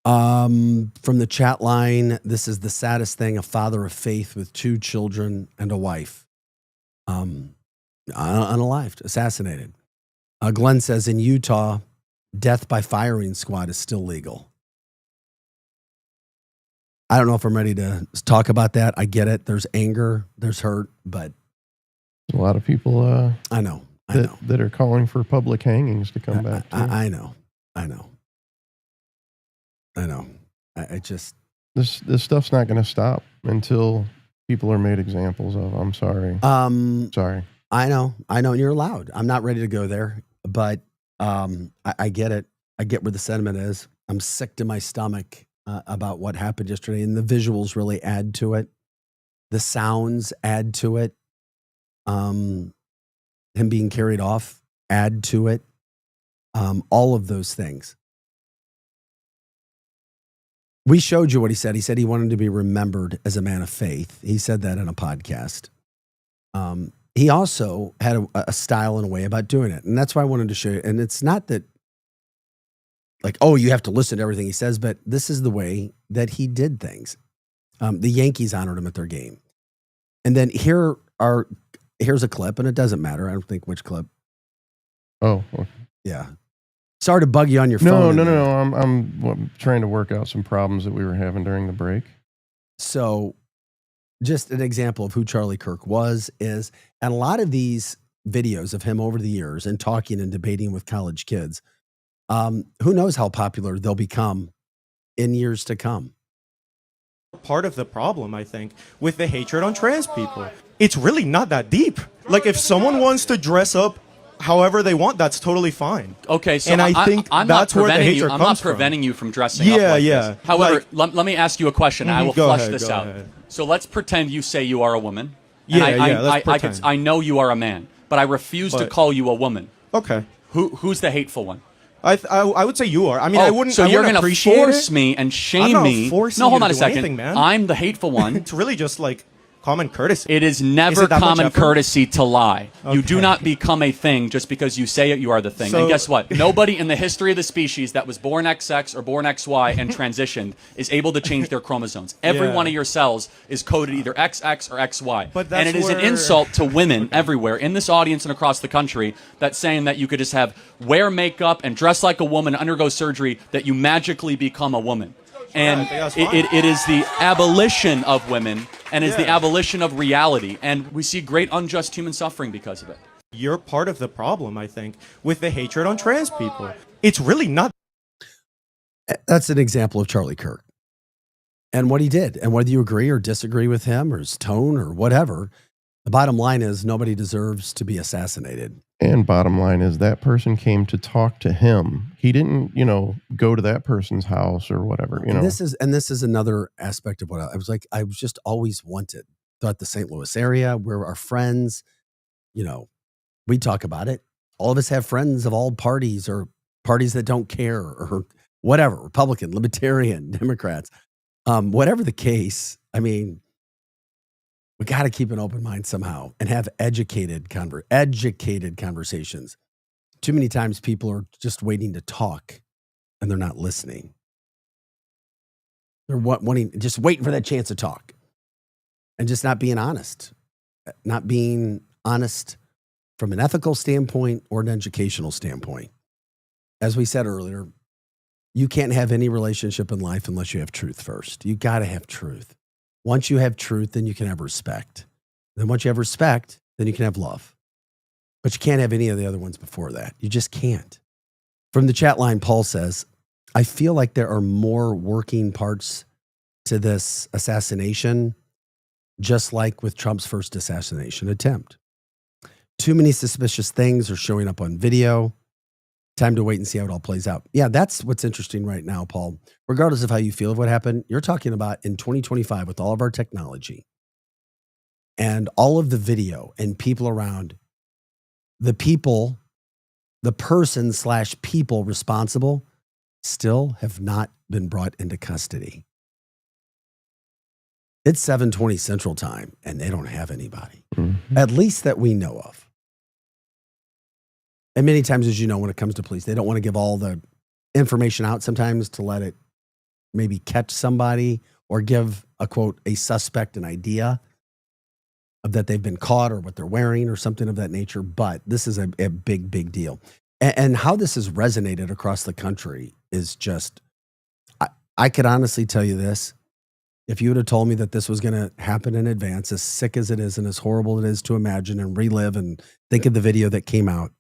From the chat line, this is the saddest thing, a father of faith with 2 children and a wife. Unalived, assassinated. Glenn says in Utah, death by firing squad is still legal. I don't know if I'm ready to talk about that. I get it. There's anger, there's hurt, but a lot of people I know that are calling for public hangings to come back. I know. I just this stuff's not going to stop until people are made examples of. I'm sorry. Sorry. I know, and you're allowed. I'm not ready to go there, but I get it. I get where the sentiment is. I'm sick to my stomach about what happened yesterday, and the visuals really add to it. The sounds add to it. Him being carried off add to it. All of those things. We showed you what he said. He said he wanted to be remembered as a man of faith. He said that in a podcast. He also had a style and a way about doing it. And that's why I wanted to show you. And it's not that, like, oh, you have to listen to everything he says, but this is the way that he did things. The Yankees honored him at their game. And then here's a clip, and it doesn't matter. I don't think which clip. Oh, okay. Yeah. Sorry to bug you on your phone. No. I'm trying to work out some problems that we were having during the break. So just an example of who Charlie Kirk is, and a lot of these videos of him over the years and talking and debating with college kids, who knows how popular they'll become in years to come. Part of the problem, I think, with the hatred on trans people. It's really not that deep. Like, if someone wants to dress up however they want, that's totally fine. Okay, so and I think I'm that's not where the preventing hatred you. I'm comes not preventing you from dressing Yeah, up like yeah. this. However, Like- let me ask you a question. I will Go flush ahead, this go out. ahead. So let's pretend you say you are a woman. Yeah, and yeah, let's pretend. I know you are a man, but I refuse to But- call you a woman. Okay. Who's the hateful one? I would say you are. I mean, I wouldn't. So I you're wouldn't going to appreciate force it. me and I'm shame not me? forcing No, you hold to on a do second. anything, man. I'm the hateful one. It's really just like common courtesy. It is Is never it that much common effort? courtesy to lie. You do Okay. not become a thing just because you say it, you are the thing. So- and guess what? Nobody in the history of the species that was born XX or born XY and transitioned is able to change their chromosomes. Every Yeah. one of your cells is coded either XX or XY. But And that's it is an where- insult to women everywhere in this audience and across the country that's saying that you could just wear makeup and dress like a woman, undergo surgery, that you magically become a woman. And it is the abolition of women and is the abolition of reality. And we see great unjust human suffering because of it. You're part of the problem, I think, with the hatred on trans people. It's really not. That's an example of Charlie Kirk and what he did. And whether you agree or disagree with him or his tone or whatever, the bottom line is nobody deserves to be assassinated. And bottom line is that person came to talk to him. He didn't, go to that person's house or whatever, And this is another aspect of what I was like. I was just always wanted throughout the St. Louis area where our friends, we talk about it. All of us have friends of all parties or parties that don't care or whatever, Republican, Libertarian, Democrats, whatever the case. I mean, we got to keep an open mind somehow and have educated conversations. Too many times people are just waiting to talk and they're not listening. They're just waiting for that chance to talk and just not being honest from an ethical standpoint or an educational standpoint. As we said earlier, you can't have any relationship in life unless you have truth first. You got to have truth. Once you have truth, then you can have respect. Then once you have respect, then you can have love. But you can't have any of the other ones before that. You just can't. From the chat line, Paul says, I feel like there are more working parts to this assassination, just like with Trump's first assassination attempt. Too many suspicious things are showing up on video. Time to wait and see how it all plays out. Yeah, that's what's interesting right now, Paul. Regardless of how you feel of what happened, you're talking about in 2025 with all of our technology and all of the video and people around, the person/people responsible still have not been brought into custody. It's 7:20 Central Time and they don't have anybody, at least that we know of. And many times, as you know, when it comes to police, they don't want to give all the information out sometimes to let it maybe catch somebody or give a suspect an idea of that they've been caught or what they're wearing or something of that nature. But this is a big, big deal. And how this has resonated across the country is just, I could honestly tell you this. If you would have told me that this was going to happen in advance, as sick as it is and as horrible it is to imagine and relive and think of the video that came out.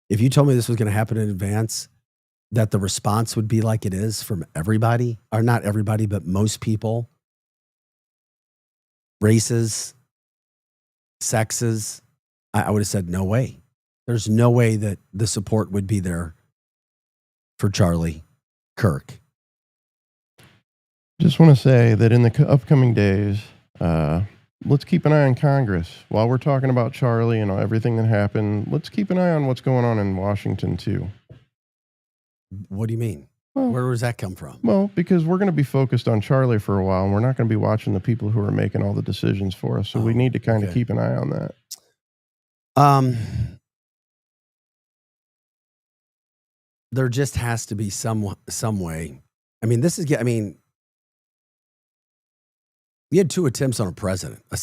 If you told me this was going to happen in advance, that the response would be like it is from everybody, or not everybody, but most people, races, sexes, I would have said, no way. There's no way that the support would be there for Charlie Kirk. Just want to say that in the upcoming days, let's keep an eye on Congress. While we're talking about Charlie and everything that happened, let's keep an eye on what's going on in Washington, too. What do you mean? Where does that come from? Well, because we're going to be focused on Charlie for a while, and we're not going to be watching the people who are making all the decisions for us. So we need to kind of keep an eye on that. There just has to be some way. I mean, we had 2 attempts on a president, a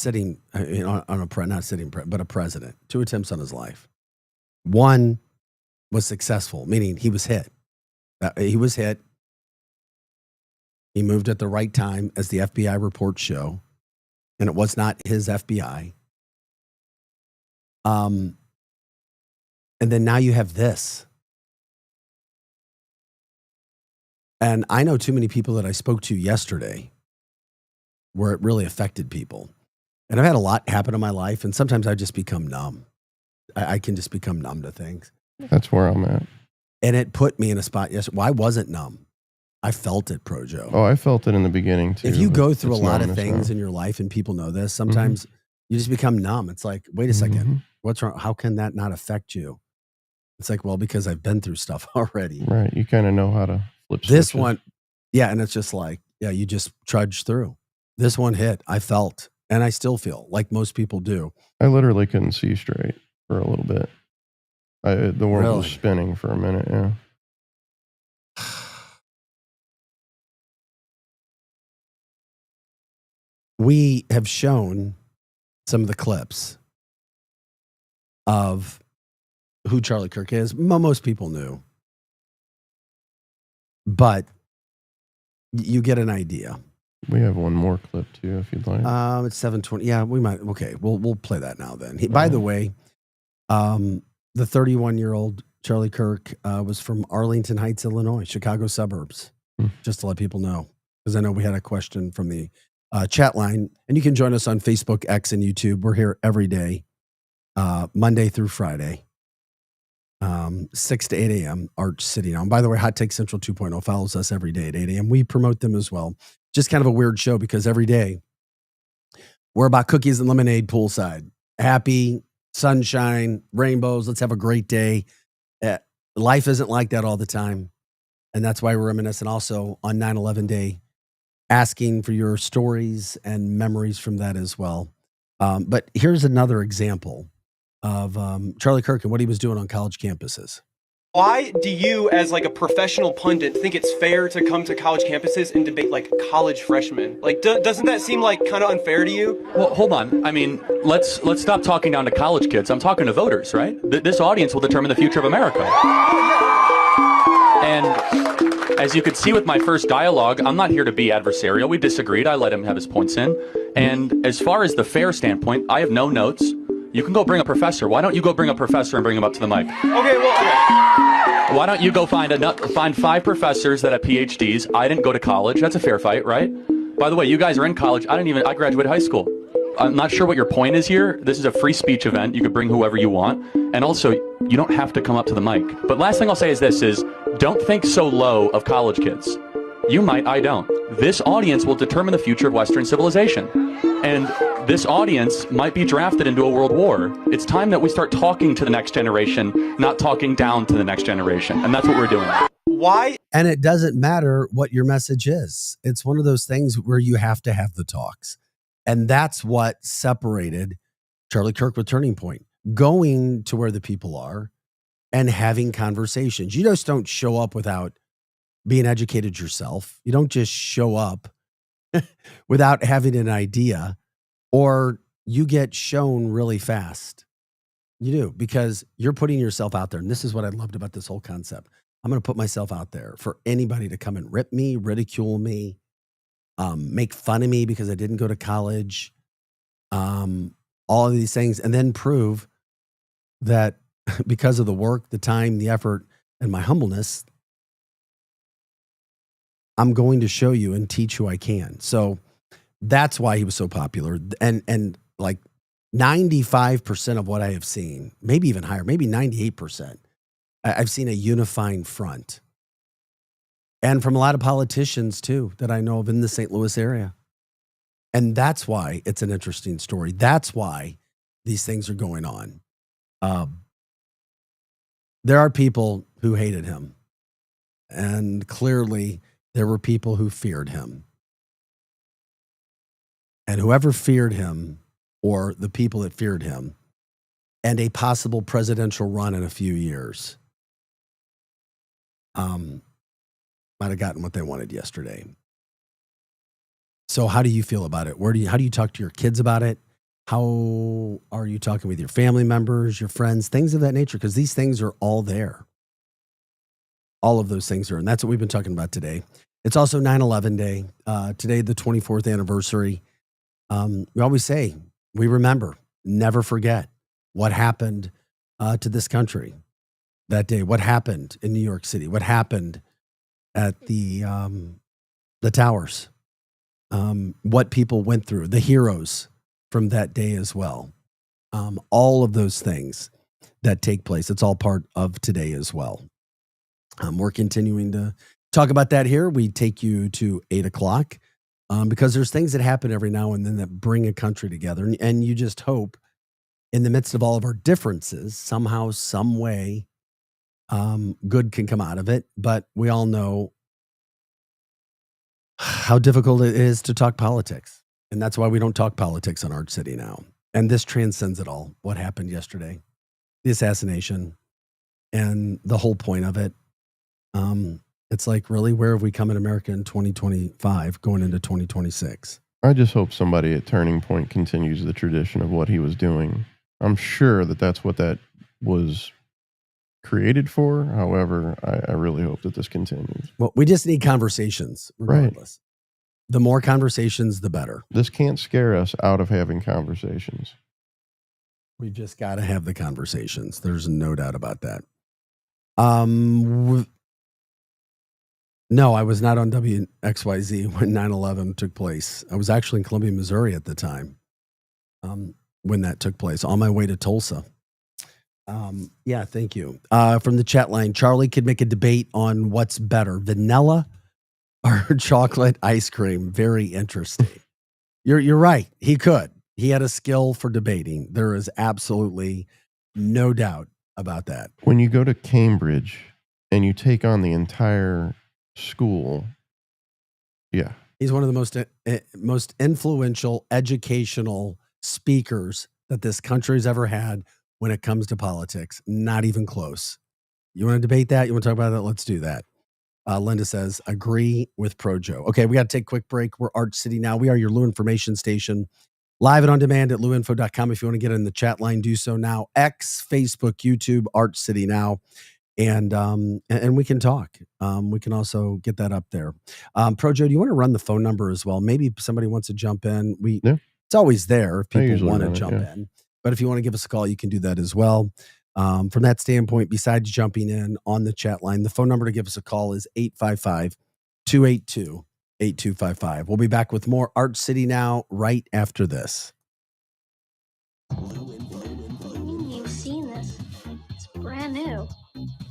president, 2 attempts on his life. One was successful, meaning he was hit. He was hit. He moved at the right time, as the FBI reports show, and it was not his FBI. And then now you have this. And I know too many people that I spoke to yesterday where it really affected people. And I've had a lot happen in my life, and sometimes I just become numb. I can just become numb to things. That's where I'm at. And it put me in a spot. Yes, well, I wasn't numb. I felt it, Projo. Oh, I felt it in the beginning too. If you go through a lot of things in your life, and people know this, sometimes you just become numb. It's like, wait a second, what's wrong? How can that not affect you? It's like, well, because I've been through stuff already. Right. You kind of know how to flip this switches. one. Yeah. And it's just like, yeah, you just trudge through. This one hit. I felt, and I still feel like most people do. I literally couldn't see straight for a little bit. The world was spinning for a minute. Yeah. We have shown some of the clips of who Charlie Kirk is. Most people knew, but you get an idea. We have one more clip too, if you'd like. It's 7:20. Yeah, we might. Okay, we'll play that now. Then, by the way, the 31-year-old Charlie Kirk was from Arlington Heights, Illinois, Chicago suburbs. Just to let people know, because I know we had a question from the chat line, and you can join us on Facebook, X, and YouTube. We're here every day, Monday through Friday, 6 to 8 a.m. Arch City. Now, by the way, Hot Take Central 2.0 follows us every day at 8 a.m. We promote them as well. Just kind of a weird show because every day we're about cookies and lemonade poolside. Happy, sunshine, rainbows. Let's have a great day. Life isn't like that all the time. And that's why we're reminiscing also on 9/11 day, asking for your stories and memories from that as well. But here's another example of Charlie Kirk and what he was doing on college campuses. Why do you, as like a professional pundit, think it's fair to come to college campuses and debate like college freshmen? Like, doesn't that seem like kind of unfair to you? Well, hold on. I mean, let's stop talking down to college kids. I'm talking to voters, right? This audience will determine the future of America. And as you could see with my first dialogue, I'm not here to be adversarial. We disagreed. I let him have his points in. And as far as the fair standpoint, I have no notes. You can go bring a professor. Why don't you go bring a professor and bring him up to the mic? Okay. Why don't you go find 5 professors that have PhDs? I didn't go to college. That's a fair fight, right? By the way, you guys are in college. I graduated high school. I'm not sure what your point is here. This is a free speech event. You could bring whoever you want. And also, you don't have to come up to the mic. But last thing I'll say is this is, don't think so low of college kids. You might, I don't. This audience will determine the future of Western civilization. And this audience might be drafted into a world war. It's time that we start talking to the next generation, not talking down to the next generation. And that's what we're doing. Why? And it doesn't matter what your message is. It's one of those things where you have to have the talks. And that's what separated Charlie Kirk with Turning Point. Going to where the people are and having conversations. You just don't show up without being educated yourself. You don't just show up without having an idea, or you get shown really fast. You do, because you're putting yourself out there. And this is what I loved about this whole concept. I'm going to put myself out there for anybody to come and rip me, ridicule me, make fun of me because I didn't go to college, all of these things, and then prove that because of the work, the time, the effort, and my humbleness, I'm going to show you and teach who I can. So that's why he was so popular. And like 95% of what I have seen, maybe even higher, maybe 98%, I've seen a unifying front. And from a lot of politicians too, that I know of in the St. Louis area. And that's why it's an interesting story. That's why these things are going on. There are people who hated him. And clearly there were people who feared him. And whoever feared him, or the people that feared him, and a possible presidential run in a few years, might have gotten what they wanted yesterday. So how do you feel about it? How do you talk to your kids about it? How are you talking with your family members, your friends, things of that nature? Because these things are all there. All of those things are, and that's what we've been talking about today. It's also 9/11 day. Today, the 24th anniversary. We always say, we remember, never forget what happened to this country that day. What happened in New York City? What happened at the towers? What people went through, the heroes from that day as well. All of those things that take place. It's all part of today as well. We're continuing to talk about that here. We take you to 8 o'clock because there's things that happen every now and then that bring a country together. And you just hope in the midst of all of our differences, somehow, some way, good can come out of it. But we all know how difficult it is to talk politics. And that's why we don't talk politics on Art City now. And this transcends it all. What happened yesterday, the assassination, and the whole point of it. It's like, really, where have we come in America in 2025 going into 2026? I just hope somebody at Turning Point continues the tradition of what he was doing. I'm sure that that's what that was created for. However, I really hope that this continues. Well, we just need conversations, regardless. Right. The more conversations, the better. This can't scare us out of having conversations. We just got to have the conversations. There's no doubt about that. No, I was not on WXYZ when 9/11 took place. I was actually in Columbia, Missouri at the time when that took place, on my way to Tulsa. Yeah, thank you. From the chat line, Charlie could make a debate on what's better, vanilla or chocolate ice cream. Very interesting. You're right. He could. He had a skill for debating. There is absolutely no doubt about that. When you go to Cambridge and you take on the entire school, yeah, he's one of the most influential educational speakers that this country's ever had when it comes to politics. Not even close. You want to debate that? You want to talk about that? Let's do that. Linda says, agree with Projo. Okay, we got to take a quick break. We're Art City Now. We are your Lou information station, live and on demand at louinfo.com. If you want to get in the chat line, do so now. X, Facebook, YouTube, Art City Now. And we can talk. We can also get that up there. Projo, do you want to run the phone number as well? Maybe somebody wants to jump in. It's always there if people want to jump in. But if you want to give us a call, you can do that as well. From that standpoint, besides jumping in on the chat line, the phone number to give us a call is 855-282-8255. We'll be back with more Art City Now right after this. You've seen this. It's brand new.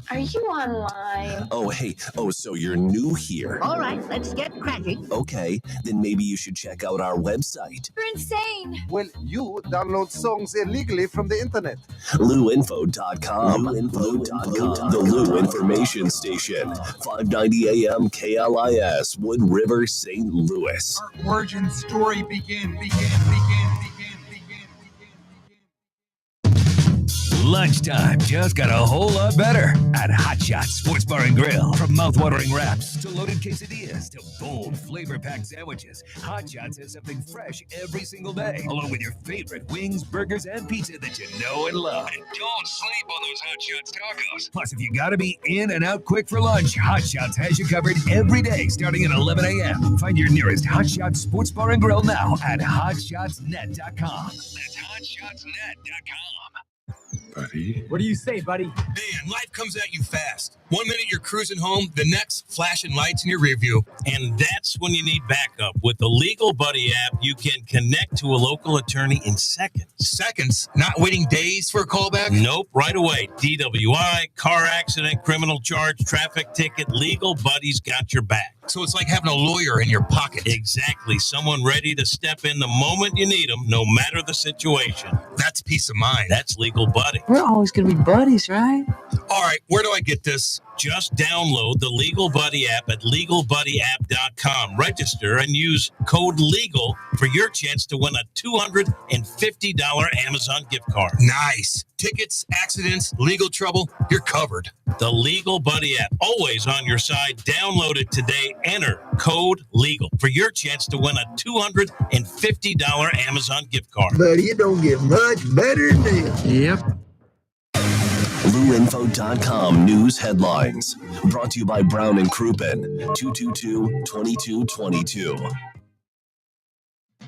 Are you online? Oh, hey. Oh, so you're new here. All right, let's get cracking. Okay, then maybe you should check out our website. You're insane. Well, you download songs illegally from the internet. LouInfo.com. LouInfo.com. The Lou Information Station. 590 AM KLIS, Wood River, St. Louis. Our origin story begin. Lunchtime just got a whole lot better at Hot Shots Sports Bar and Grill. From mouth-watering wraps to loaded quesadillas to bold, flavor-packed sandwiches, Hot Shots has something fresh every single day, along with your favorite wings, burgers, and pizza that you know and love. And don't sleep on those Hot Shots tacos. Plus, if you gotta be in and out quick for lunch, Hot Shots has you covered every day starting at 11 a.m. Find your nearest Hot Shots Sports Bar and Grill now at hotshotsnet.com. That's hotshotsnet.com. Buddy. What do you say, buddy? Man, life comes at you fast. 1 minute you're cruising home, the next flashing lights in your rear view. And that's when you need backup. With the Legal Buddy app, you can connect to a local attorney in seconds. Seconds? Not waiting days for a callback? Nope, right away. DWI, car accident, criminal charge, traffic ticket, Legal Buddy's got your back. So it's like having a lawyer in your pocket. Exactly. Someone ready to step in the moment you need them, no matter the situation. That's peace of mind. That's Legal Buddy. We're always going to be buddies, right? All right, where do I get this? Just download the Legal Buddy app at LegalBuddyApp.com. Register and use code LEGAL for your chance to win a $250 Amazon gift card. Nice. Tickets, accidents, legal trouble, you're covered. The Legal Buddy app, always on your side. Download it today. Enter code LEGAL for your chance to win a $250 Amazon gift card. Buddy, it don't get much better than this. Yep. LouInfo.com news headlines. Brought to you by Brown and Crouppen, 222-2222.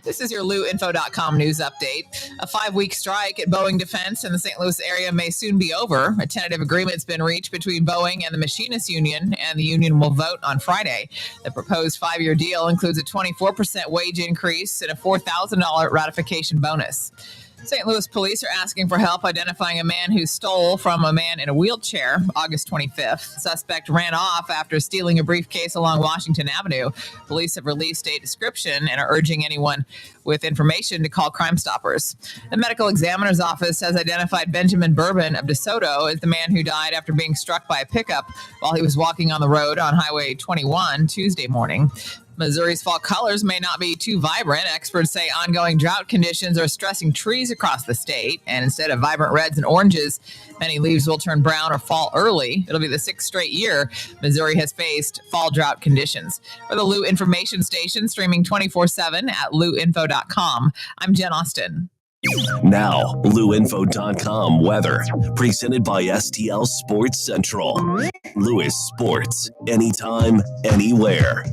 This is your LouInfo.com news update. A 5-week strike at Boeing Defense in the St. Louis area may soon be over. A tentative agreement's been reached between Boeing and the Machinists Union, and the union will vote on Friday. The proposed 5-year deal includes a 24% wage increase and a $4,000 ratification bonus. St. Louis police are asking for help identifying a man who stole from a man in a wheelchair August 25th. The suspect ran off after stealing a briefcase along Washington Avenue. Police have released a description and are urging anyone with information to call Crime Stoppers. The medical examiner's office has identified Benjamin Bourbon of DeSoto as the man who died after being struck by a pickup while he was walking on the road on Highway 21 Tuesday morning. Missouri's fall colors may not be too vibrant. Experts say ongoing drought conditions are stressing trees across the state, and instead of vibrant reds and oranges, many leaves will turn brown or fall early. It'll be the 6th straight year Missouri has faced fall drought conditions. For the Lou Information Station, streaming 24/7 at louinfo.com, I'm Jen Austin. Now, LouInfo.com weather, presented by STL Sports Central. Lewis Sports, anytime, anywhere.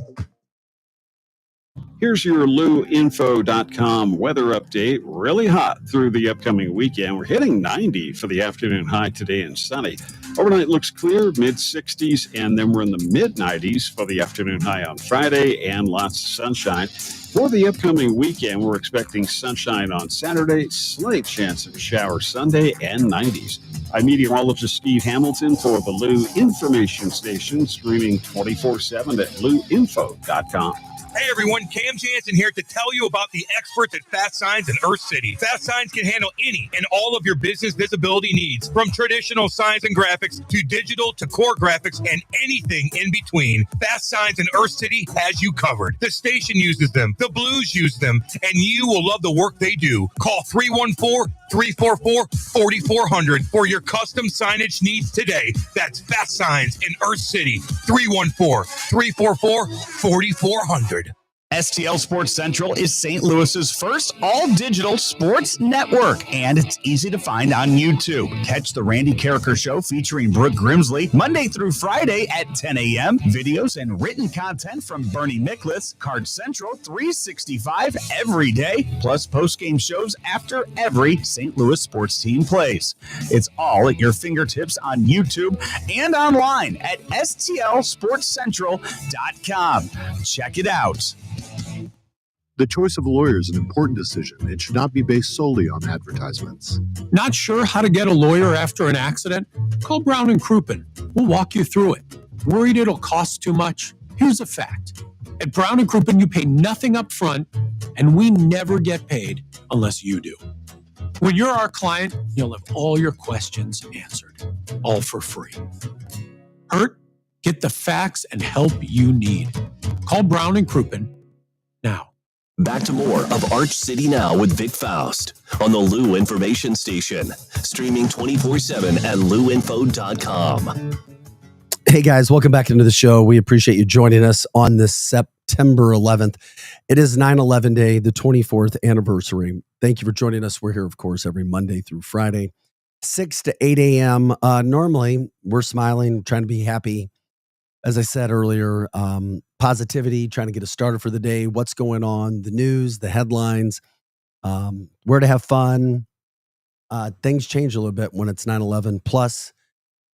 Here's your LouInfo.com weather update. Really hot through the upcoming weekend. We're hitting 90 for the afternoon high today and sunny. Overnight looks clear, mid-60s, and then we're in the mid-90s for the afternoon high on Friday and lots of sunshine. For the upcoming weekend, we're expecting sunshine on Saturday, slight chance of a shower Sunday, and 90s. I'm meteorologist Steve Hamilton for the Lou Information Station, streaming 24/7 at LouInfo.com. Hey everyone, Cam Jansen here to tell you about the experts at Fast Signs in Earth City. Fast Signs can handle any and all of your business visibility needs, from traditional signs and graphics to digital to core graphics and anything in between. Fast Signs in Earth City has you covered. The station uses them, the Blues use them, and you will love the work they do. Call 314-344-4400 for your custom signage needs today. That's Fast Signs in Earth City, 314-344-4400. STL Sports Central is St. Louis's first all-digital sports network, and it's easy to find on YouTube. Catch the Randy Carricker Show featuring Brooke Grimsley Monday through Friday at 10 a.m. Videos and written content from Bernie Miklasz, Card Central 365 every day, plus post-game shows after every St. Louis sports team plays. It's all at your fingertips on YouTube and online at stlsportscentral.com. Check it out. The choice of a lawyer is an important decision. It should not be based solely on advertisements. Not sure how to get a lawyer after an accident? Call Brown and Crouppen. We'll walk you through it. Worried it'll cost too much? Here's a fact. At Brown and Crouppen, you pay nothing up front, and we never get paid unless you do. When you're our client, you'll have all your questions answered, all for free. Hurt? Get the facts and help you need. Call Brown and Crouppen now. Back to more of Arch City Now with Vic Faust on the Lou Information Station, streaming 24/7 at louinfo.com. Hey guys, welcome back into the show. We appreciate you joining us on this September 11th. It is 9/11 day, the 24th anniversary. Thank you for joining us. We're here, of course, every Monday through Friday, 6 to 8 a.m. Normally, we're smiling, trying to be happy. As I said earlier, positivity, trying to get us started for the day, what's going on, the news, the headlines, where to have fun. Things change a little bit when it's 9/11, plus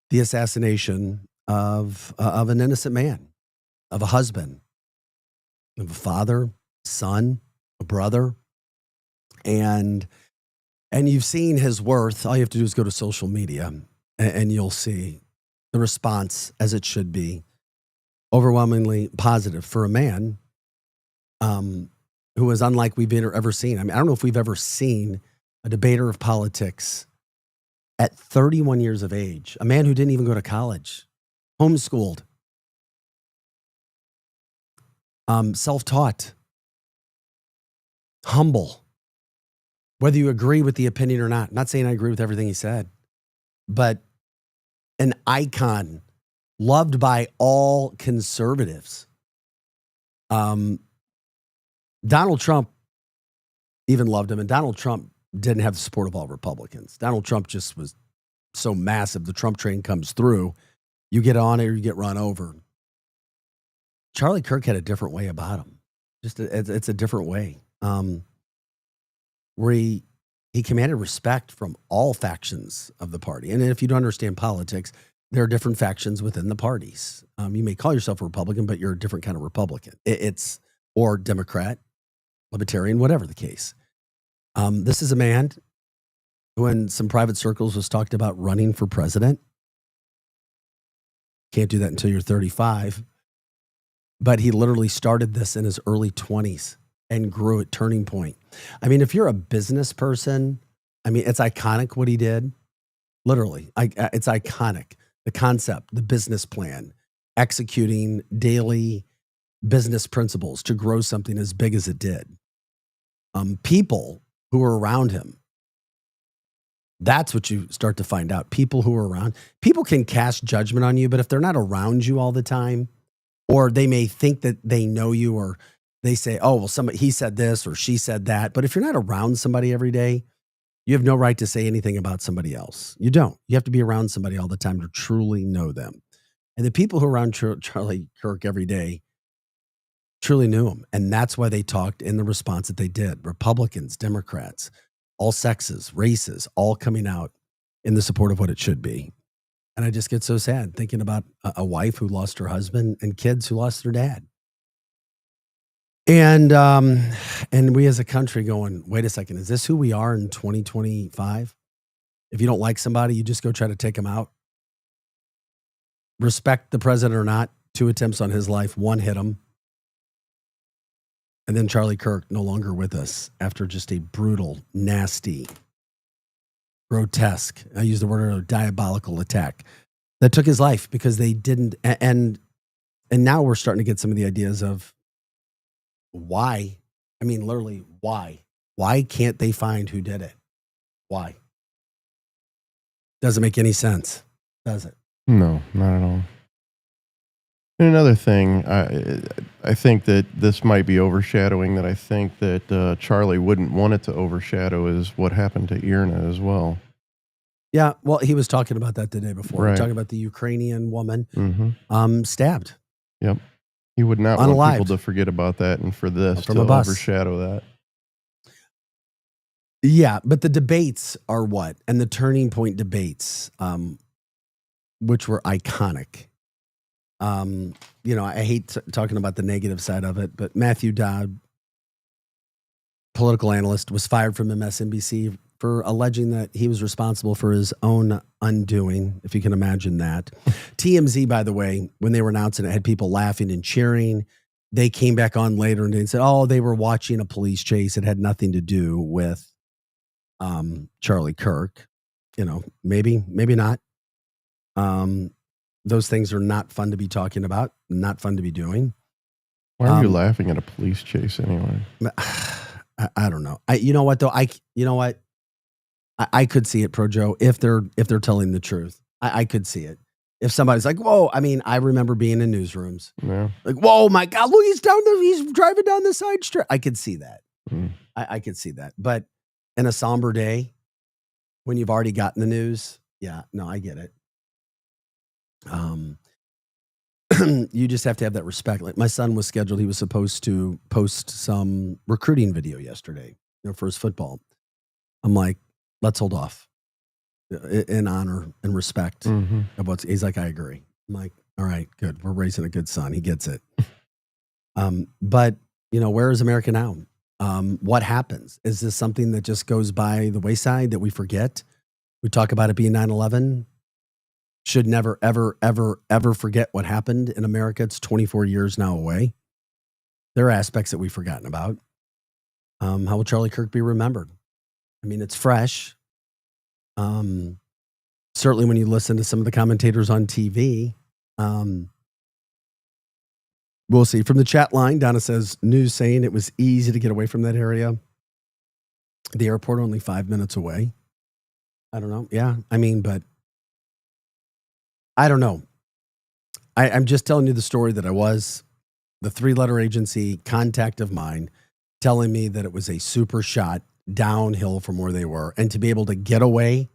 the assassination of an innocent man, of a husband, of a father, son, a brother. And you've seen his worth. All you have to do is go to social media and you'll see the response, as it should be, overwhelmingly positive for a man who is unlike we've ever seen. I mean, I don't know if we've ever seen a debater of politics at 31 years of age, a man who didn't even go to college, homeschooled, self-taught, humble, whether you agree with the opinion or not. I'm not saying I agree with everything he said, but an icon, loved by all conservatives. Donald Trump even loved him, and Donald Trump didn't have the support of all Republicans. Donald Trump just was so massive. The Trump train comes through. You get on it or you get run over. Charlie Kirk had a different way about him. It's a different way. Where he commanded respect from all factions of the party. And if you don't understand politics, there are different factions within the parties. You may call yourself a Republican, but you're a different kind of Republican. Or Democrat, Libertarian, whatever the case. This is a man who in some private circles was talked about running for president. Can't do that until you're 35. But he literally started this in his early 20s and grew at Turning Point. I mean, if you're a business person, I mean, it's iconic what he did. Literally, it's iconic. The concept, the business plan, executing daily business principles to grow something as big as it did. People who are around him, that's what you start to find out. People who are around, people can cast judgment on you, but if they're not around you all the time, or they may think that they know you, or they say, oh, well, he said this or she said that. But if you're not around somebody every day, you have no right to say anything about somebody else. You don't. You have to be around somebody all the time to truly know them. And the people who are around Charlie Kirk every day truly knew him. And that's why they talked in the response that they did. Republicans, Democrats, all sexes, races, all coming out in the support of what it should be. And I just get so sad thinking about a wife who lost her husband and kids who lost their dad. And we as a country going, wait a second, is this who we are in 2025? If you don't like somebody, you just go try to take them out. Respect the president or not, 2 attempts on his life, 1 hit him. And then Charlie Kirk no longer with us after just a brutal, nasty, grotesque, I use the word diabolical attack that took his life because they didn't. And now we're starting to get some of the ideas of, why? I mean, literally, why? Why can't they find who did it? Why? Doesn't make any sense, does it? No, not at all. And another thing, I think that this might be overshadowing that I think that Charlie wouldn't want it to overshadow is what happened to Irna as well. Yeah, well, he was talking about that the day before. Right. We're talking about the Ukrainian woman stabbed. Yep. He would not want people to forget about that and for this to overshadow that. Yeah, but the debates are what? And the Turning Point debates, which were iconic. I hate talking about the negative side of it, but Matthew Dodd, political analyst, was fired from MSNBC for alleging that he was responsible for his own undoing, if you can imagine that. TMZ, by the way, when they were announcing it, had people laughing and cheering. They came back on later and they said, oh, they were watching a police chase. It had nothing to do with Charlie Kirk. Maybe not. Those things are not fun to be talking about, not fun to be doing. Why are you laughing at a police chase anyway? I don't know. You know what though? You know what? I could see it, Pro Joe, if they're telling the truth. I could see it. If somebody's like, whoa, I mean, I remember being in newsrooms. Yeah. Like, whoa, my God, look, he's driving down the side street. I could see that. I could see that. But in a somber day, when you've already gotten the news, yeah, no, I get it. You just have to have that respect. Like my son was scheduled, he was supposed to post some recruiting video yesterday, for his football. I'm like, let's hold off in honor and respect of what's, he's like, I agree. I'm like, all right, good. We're raising a good son. He gets it. But where is America now? What happens? Is this something that just goes by the wayside that we forget? We talk about it being 9/11. Should never, ever, ever, ever forget what happened in America. It's 24 years now away. There are aspects that we've forgotten about. How will Charlie Kirk be remembered? I mean, it's fresh. Certainly when you listen to some of the commentators on TV, we'll see. From the chat line, Donna says, news saying it was easy to get away from that area. The airport only 5 minutes away. I don't know. Yeah, I mean, but I don't know. I'm just telling you the story that I was. The 3-letter agency contact of mine telling me that it was a super shot downhill from where they were. And to be able to get away,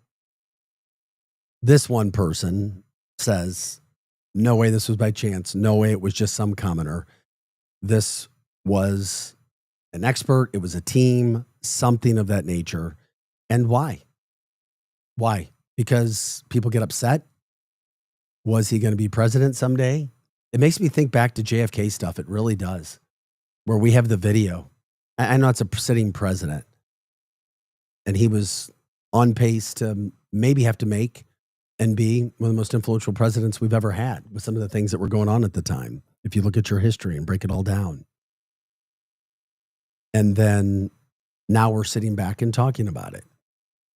this one person says, no way this was by chance. No way it was just some commoner. This was an expert. It was a team, something of that nature. And why? Why? Because people get upset? Was he going to be president someday? It makes me think back to JFK stuff. It really does. Where we have the video. I know it's a sitting president. And he was on pace to maybe have to make and be one of the most influential presidents we've ever had with some of the things that were going on at the time. If you look at your history and break it all down. And then now we're sitting back and talking about it.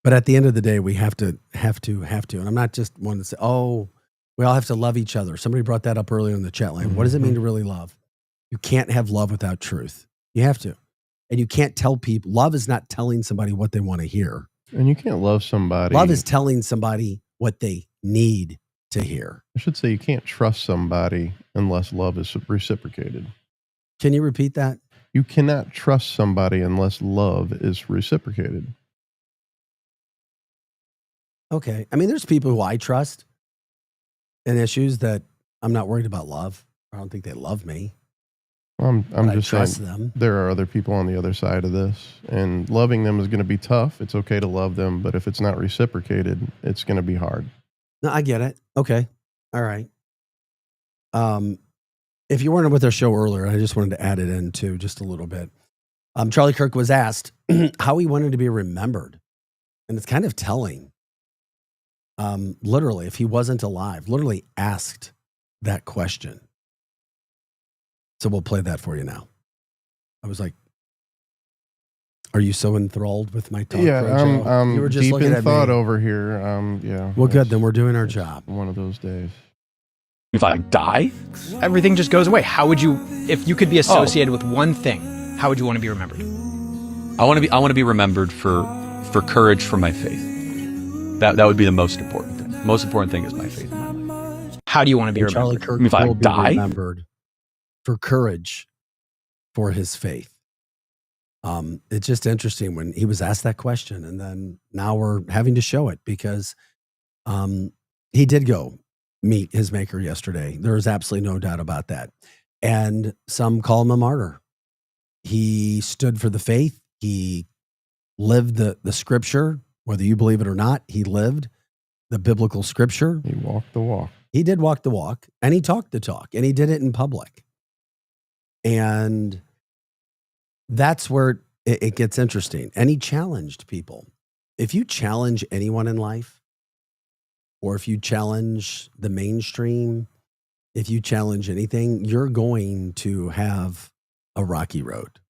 But at the end of the day, we have to. And I'm not just one to say, oh, we all have to love each other. Somebody brought that up earlier in the chat line. What does it mean to really love? You can't have love without truth. You have to. And you can't tell people. Love is not telling somebody what they want to hear. And you can't love somebody. Love is telling somebody what they need to hear. I should say you can't trust somebody unless love is reciprocated. Can you repeat that? You cannot trust somebody unless love is reciprocated. Okay. I mean, there's people who I trust in issues that I'm not worried about love. I don't think they love me. I'm just trust saying them. There are other people on the other side of this, and loving them is going to be tough. It's okay to love them, but if it's not reciprocated, it's going to be hard. No, I get it. Okay. All right. If you weren't with our show earlier, I just wanted to add it in too, just a little bit. Charlie Kirk was asked how he wanted to be remembered. And it's kind of telling. Literally, if he wasn't alive, literally asked that question. So we'll play that for you now. I was like, are you so enthralled with my talk? Yeah, I'm you were just deep looking in at thought me. over here. Yeah. Well, good. Then we're doing our job. One of those days. If I die, everything just goes away. How would you, if you could be associated with one thing, how would you want to be remembered? I want to be remembered for courage for my faith. That would be the most important thing. The most important thing is my faith in my life. How do you want to be remembered? Charlie Kirk if I will be die, remembered for courage for his faith. It's just interesting when he was asked that question, and then now we're having to show it because he did go meet his maker yesterday. There is absolutely no doubt about that. And some call him a martyr. He stood for the faith. He lived the scripture, whether you believe it or not. He lived the biblical scripture. He walked the walk. He did walk the walk, and he talked the talk, and he did it in public. And that's where it gets interesting. And he challenged people. If you challenge anyone in life, or if you challenge the mainstream, if you challenge anything, you're going to have a rocky road.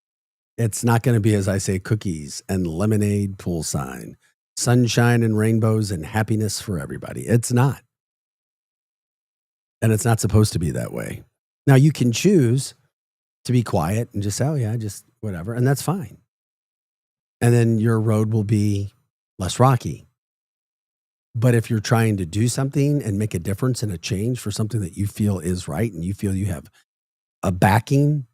It's not going to be, as I say, cookies and lemonade, pool sign, sunshine and rainbows and happiness for everybody. It's not. And it's not supposed to be that way. Now, you can choose to be quiet and just say, oh yeah, just whatever. And that's fine. And then your road will be less rocky. But if you're trying to do something and make a difference and a change for something that you feel is right, and you feel you have a backing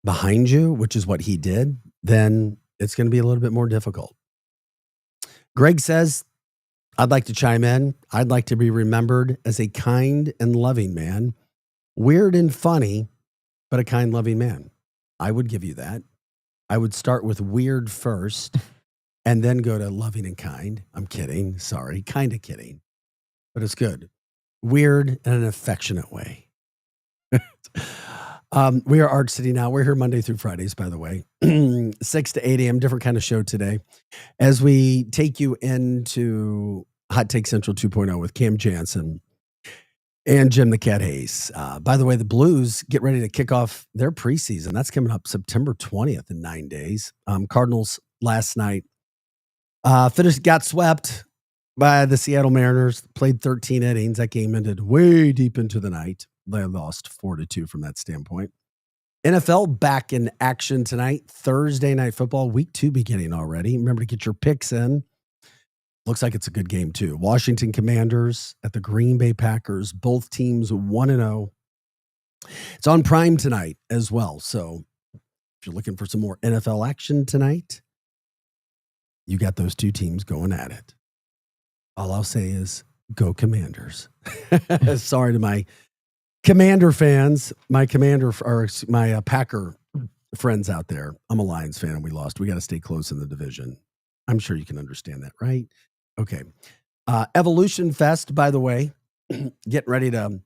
behind you, which is what he did, then it's going to be a little bit more difficult. Greg says, I'd like to chime in. I'd like to be remembered as a kind and loving man, weird and funny, but a kind, loving man. I would give you that. I would start with weird first and then go to loving and kind. I'm kidding. Sorry. Kind of kidding. But it's good. Weird in an affectionate way. We are Arch City Now. We're here Monday through Fridays, by the way. 6 to 8 a.m. Different kind of show today. As we take you into Hot Take Central 2.0 with Cam Jansen and Jim the Cat Hayes. By the way, the Blues get ready to kick off their preseason. That's coming up September 20th in 9 days. Cardinals last night got swept by the Seattle Mariners, played 13 innings. That game ended way deep into the night. They lost 4-2 from that standpoint. NFL back in action tonight. Thursday Night Football, week 2 beginning already. Remember to get your picks in. Looks like it's a good game too. Washington Commanders at the Green Bay Packers. Both teams 1-0. It's on Prime tonight as well. So if you're looking for some more NFL action tonight, you got those two teams going at it. All I'll say is go Commanders. Sorry to my Commander fans, my Packer friends out there. I'm a Lions fan and we lost. We got to stay close in the division. I'm sure you can understand that, right? Okay. Evolution Fest, by the way, getting ready to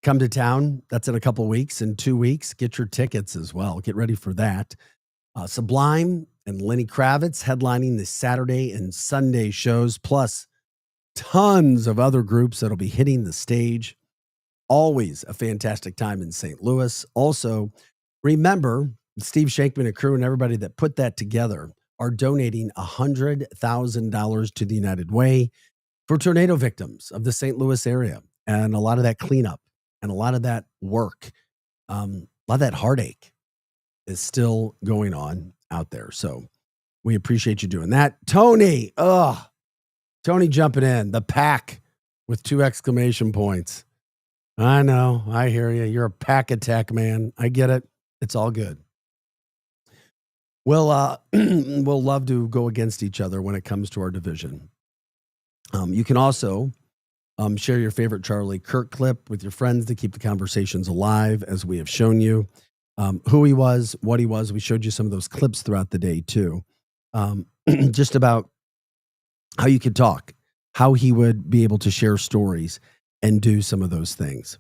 come to town. That's in a couple weeks. In 2 weeks, get your tickets as well. Get ready for that. Sublime and Lenny Kravitz headlining the Saturday and Sunday shows, plus tons of other groups that'll be hitting the stage. Always a fantastic time in St. Louis. Also, remember, Steve Shankman and crew and everybody that put that together are donating $100,000 to the United Way for tornado victims of the St. Louis area. And a lot of that cleanup and a lot of that work, a lot of that heartache is still going on out there. So we appreciate you doing that. Tony jumping in, the pack with 2 exclamation points. I know. I hear you. You're a pack attack, man. I get it. It's all good. We'll love to go against each other when it comes to our division. You can also share your favorite Charlie Kirk clip with your friends to keep the conversations alive, as we have shown you who he was, what he was. We showed you some of those clips throughout the day too, just about how you could talk, how he would be able to share stories and do some of those things.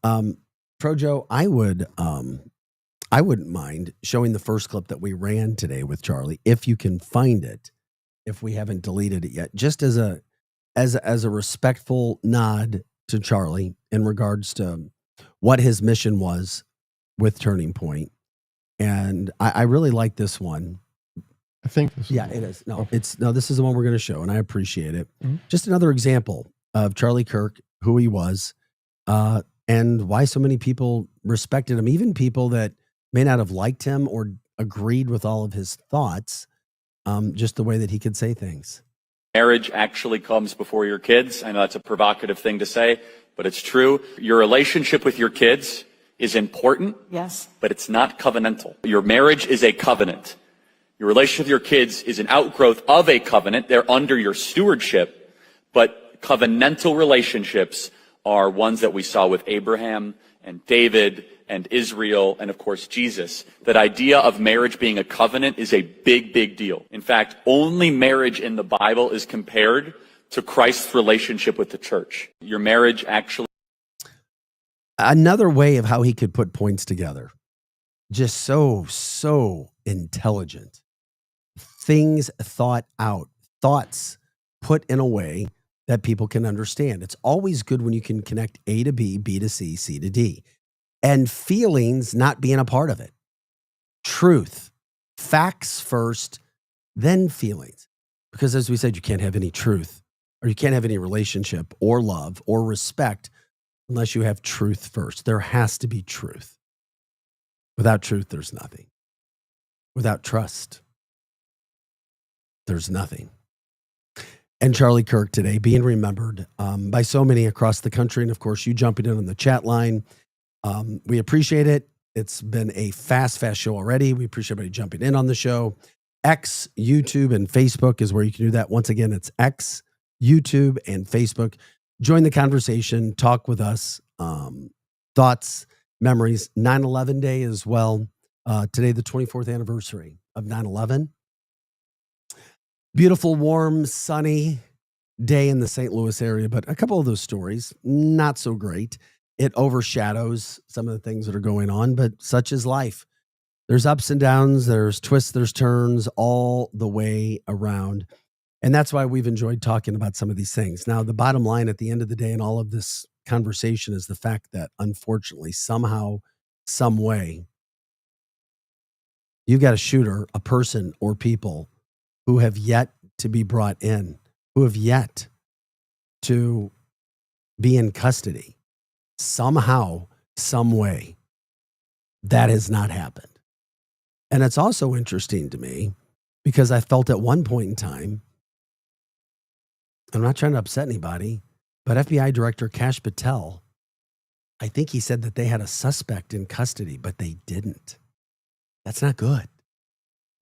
Projo, I wouldn't mind showing the first clip that we ran today with Charlie, if you can find it, if we haven't deleted it yet, just as a respectful nod to Charlie in regards to what his mission was with Turning Point. And I really like this one. I think this it is. No, this is the one we're going to show, and I appreciate it. Mm-hmm. Just another example of Charlie Kirk, who he was, and why so many people respected him, even people that may not have liked him or agreed with all of his thoughts, just the way that he could say things. Marriage actually comes before your kids. I know that's a provocative thing to say, but it's true. Your relationship with your kids is important. Yes. But it's not covenantal. Your marriage is a covenant. Your relationship with your kids is an outgrowth of a covenant. They're under your stewardship, but covenantal relationships are ones that we saw with Abraham and David and Israel and, of course, Jesus. That idea of marriage being a covenant is a big, big deal. In fact, only marriage in the Bible is compared to Christ's relationship with the church. Your marriage actually... Another way of how he could put points together. Just so intelligent. Things thought out. Thoughts put in a way that people can understand. It's always good when you can connect A to B, B to C, C to D. And feelings not being a part of it. Truth. Facts first, then feelings. Because as we said, you can't have any truth, or you can't have any relationship or love or respect unless you have truth first. There has to be truth. Without truth, there's nothing. Without trust, there's nothing. And Charlie Kirk today being remembered by so many across the country. And of course, you jumping in on the chat line. We appreciate it. It's been a fast show already. We appreciate everybody jumping in on the show. X, YouTube, and Facebook is where you can do that. Once again, it's X, YouTube, and Facebook. Join the conversation. Talk with us. Thoughts, memories. 9/11 day as well. Today, the 24th anniversary of 9/11. Beautiful, warm, sunny day in the St. Louis area, but a couple of those stories, not so great. It overshadows some of the things that are going on, but such is life. There's ups and downs, there's twists, there's turns all the way around. And that's why we've enjoyed talking about some of these things. Now, the bottom line at the end of the day in all of this conversation is the fact that unfortunately, somehow, some way, you've got a shooter, a person or people who have yet to be brought in, who have yet to be in custody. Somehow, some way, that has not happened. And it's also interesting to me because I felt at one point in time, I'm not trying to upset anybody, but FBI Director Kash Patel, I think he said that they had a suspect in custody, but they didn't. That's not good.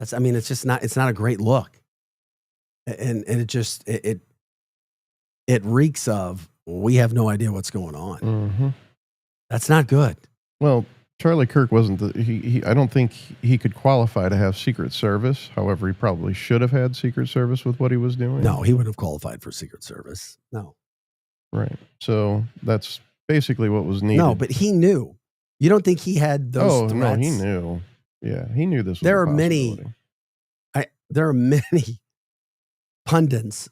It's not a great look. And it reeks of, we have no idea what's going on. Mm-hmm. That's not good. Well, Charlie Kirk wasn't I don't think he could qualify to have Secret Service. However, he probably should have had Secret Service with what he was doing. No, he wouldn't have qualified for Secret Service. No. Right. So that's basically what was needed. No, but he knew. You don't think he had those threats? No, he knew. Yeah, he knew this was there are many pundits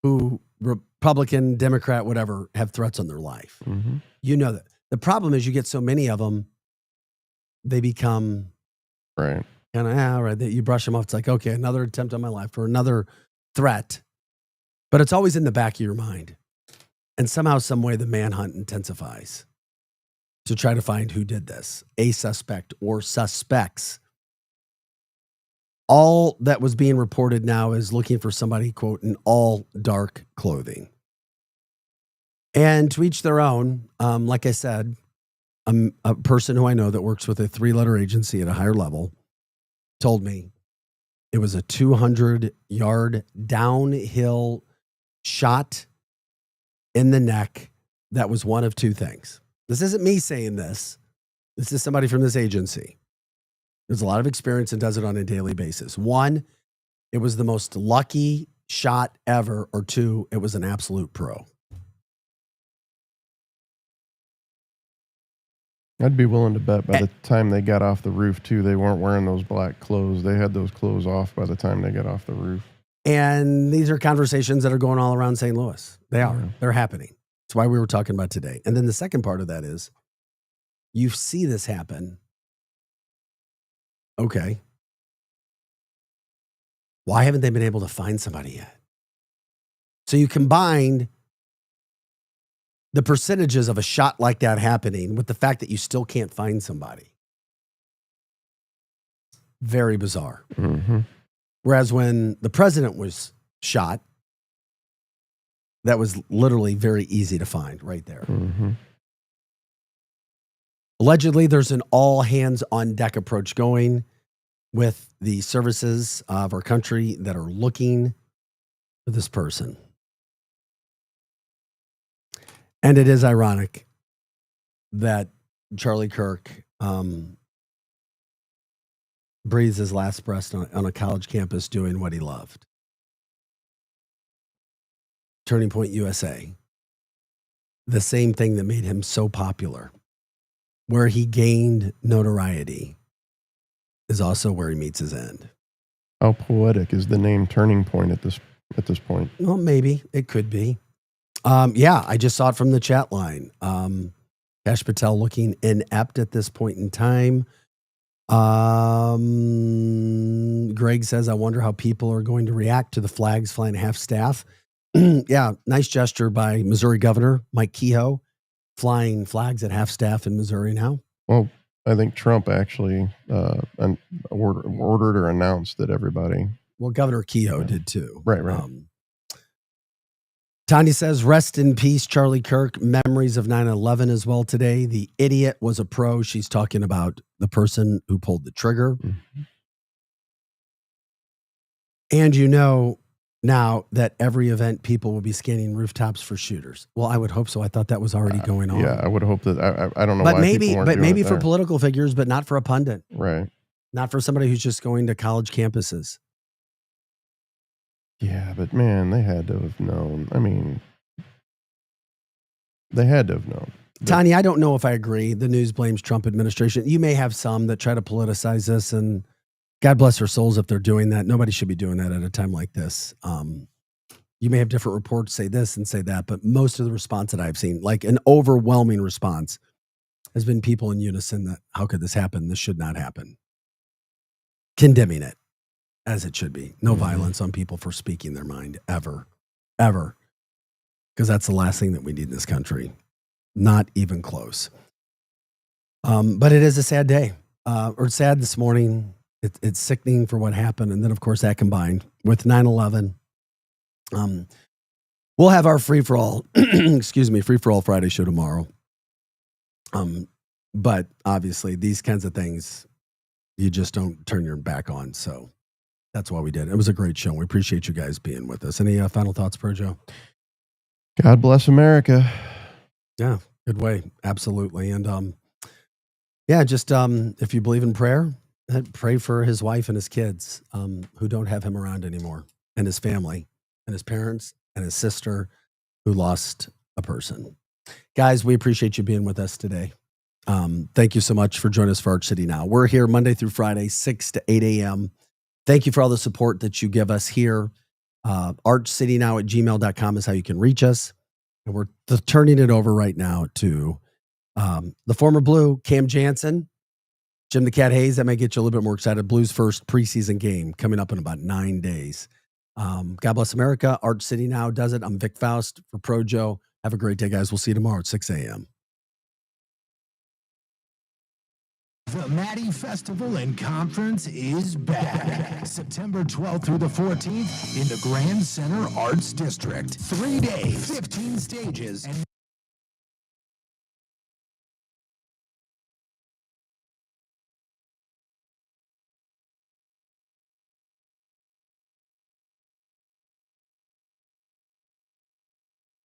who, Republican, Democrat, whatever, have threats on their life. Mm-hmm. You know that. The problem is you get so many of them, they become right. Kind of, right. You brush them off. It's like, okay, another attempt on my life or another threat. But it's always in the back of your mind. And somehow, some way, the manhunt intensifies to try to find who did this, a suspect or suspects. All that was being reported now is looking for somebody, quote, in all dark clothing. And to each their own, like I said, a person who I know that works with a 3-letter agency at a higher level told me it was a 200-yard downhill shot in the neck that was one of two things. This isn't me saying this. This is somebody from this agency. There's a lot of experience and does it on a daily basis. 1, it was the most lucky shot ever, or 2, it was an absolute pro. I'd be willing to bet by the time they got off the roof, too, they weren't wearing those black clothes. They had those clothes off by the time they got off the roof. And these are conversations that are going all around St. Louis. They are. Yeah. They're happening. That's why we were talking about today. And then the second part of that is you see this happen. Okay. Why haven't they been able to find somebody yet? So you combined the percentages of a shot like that happening with the fact that you still can't find somebody. Very bizarre. Mm-hmm. Whereas when the president was shot, that was literally very easy to find right there. Mm-hmm. Allegedly, there's an all hands on deck approach going with the services of our country that are looking for this person. And it is ironic that Charlie Kirk breathes his last breath on a college campus doing what he loved. Turning Point USA, the same thing that made him so popular, where he gained notoriety, is also where he meets his end. How poetic is the name Turning Point at this point? Well, maybe it could be. Yeah, I just saw it from the chat line. Kash Patel looking inept at this point in time. Greg says, I wonder how people are going to react to the flags flying half staff. Yeah, nice gesture by Missouri Governor Mike Kehoe, flying flags at half staff in Missouri now. Well, I think Trump actually ordered or announced that everybody. Well, Governor Kehoe did too. Right. Tanya says, rest in peace, Charlie Kirk. Memories of 9/11 as well today. The idiot was a pro. She's talking about the person who pulled the trigger. Mm-hmm. And you know now that every event people will be scanning rooftops for shooters. Well, I would hope so. I thought that was already going on. Yeah, I would hope that. I don't know but why maybe, people weren't but doing maybe it for there. political figures, but not for a pundit. Right. Not for somebody who's just going to college campuses. Yeah, but man, they had to have known. I mean, they had to have known. Tanya, I don't know if I agree. The news blames Trump administration. You may have some that try to politicize this, and God bless their souls if they're doing that. Nobody should be doing that at a time like this. You may have different reports say this and say that, but most of the response that I've seen, like an overwhelming response, has been people in unison that how could this happen? This should not happen. Condemning it as it should be. No violence on people for speaking their mind ever. Because that's the last thing that we need in this country. Not even close. But it is a sad day, or sad this morning. It's sickening for what happened. And then, of course, that combined with 9/11. We'll have our free-for-all, free-for-all Friday show tomorrow. But obviously, these kinds of things, you just don't turn your back on. So that's why we did. It was a great show. We appreciate you guys being with us. Any final thoughts, Projo? God bless America. Yeah, good way. Absolutely. And just if you believe in prayer, pray for his wife and his kids who don't have him around anymore, and his family and his parents and his sister who lost a person. Guys, we appreciate you being with us today. Thank you so much for joining us for Arch City Now. We're here Monday through Friday, 6 to 8 a.m. Thank you for all the support that you give us here. archcitynow@gmail.com is how you can reach us. And we're turning it over right now to the former Blue, Cam Jansen, Jim the Cat Hayes. That may get you a little bit more excited. Blues' first preseason game coming up in about 9 days. God bless America. Arch City Now does it. I'm Vic Faust for Projo. Have a great day, guys. We'll see you tomorrow at 6 a.m. The Maddie Festival and Conference is back. September 12th through the 14th in the Grand Center Arts District. 3 days, 15 stages, and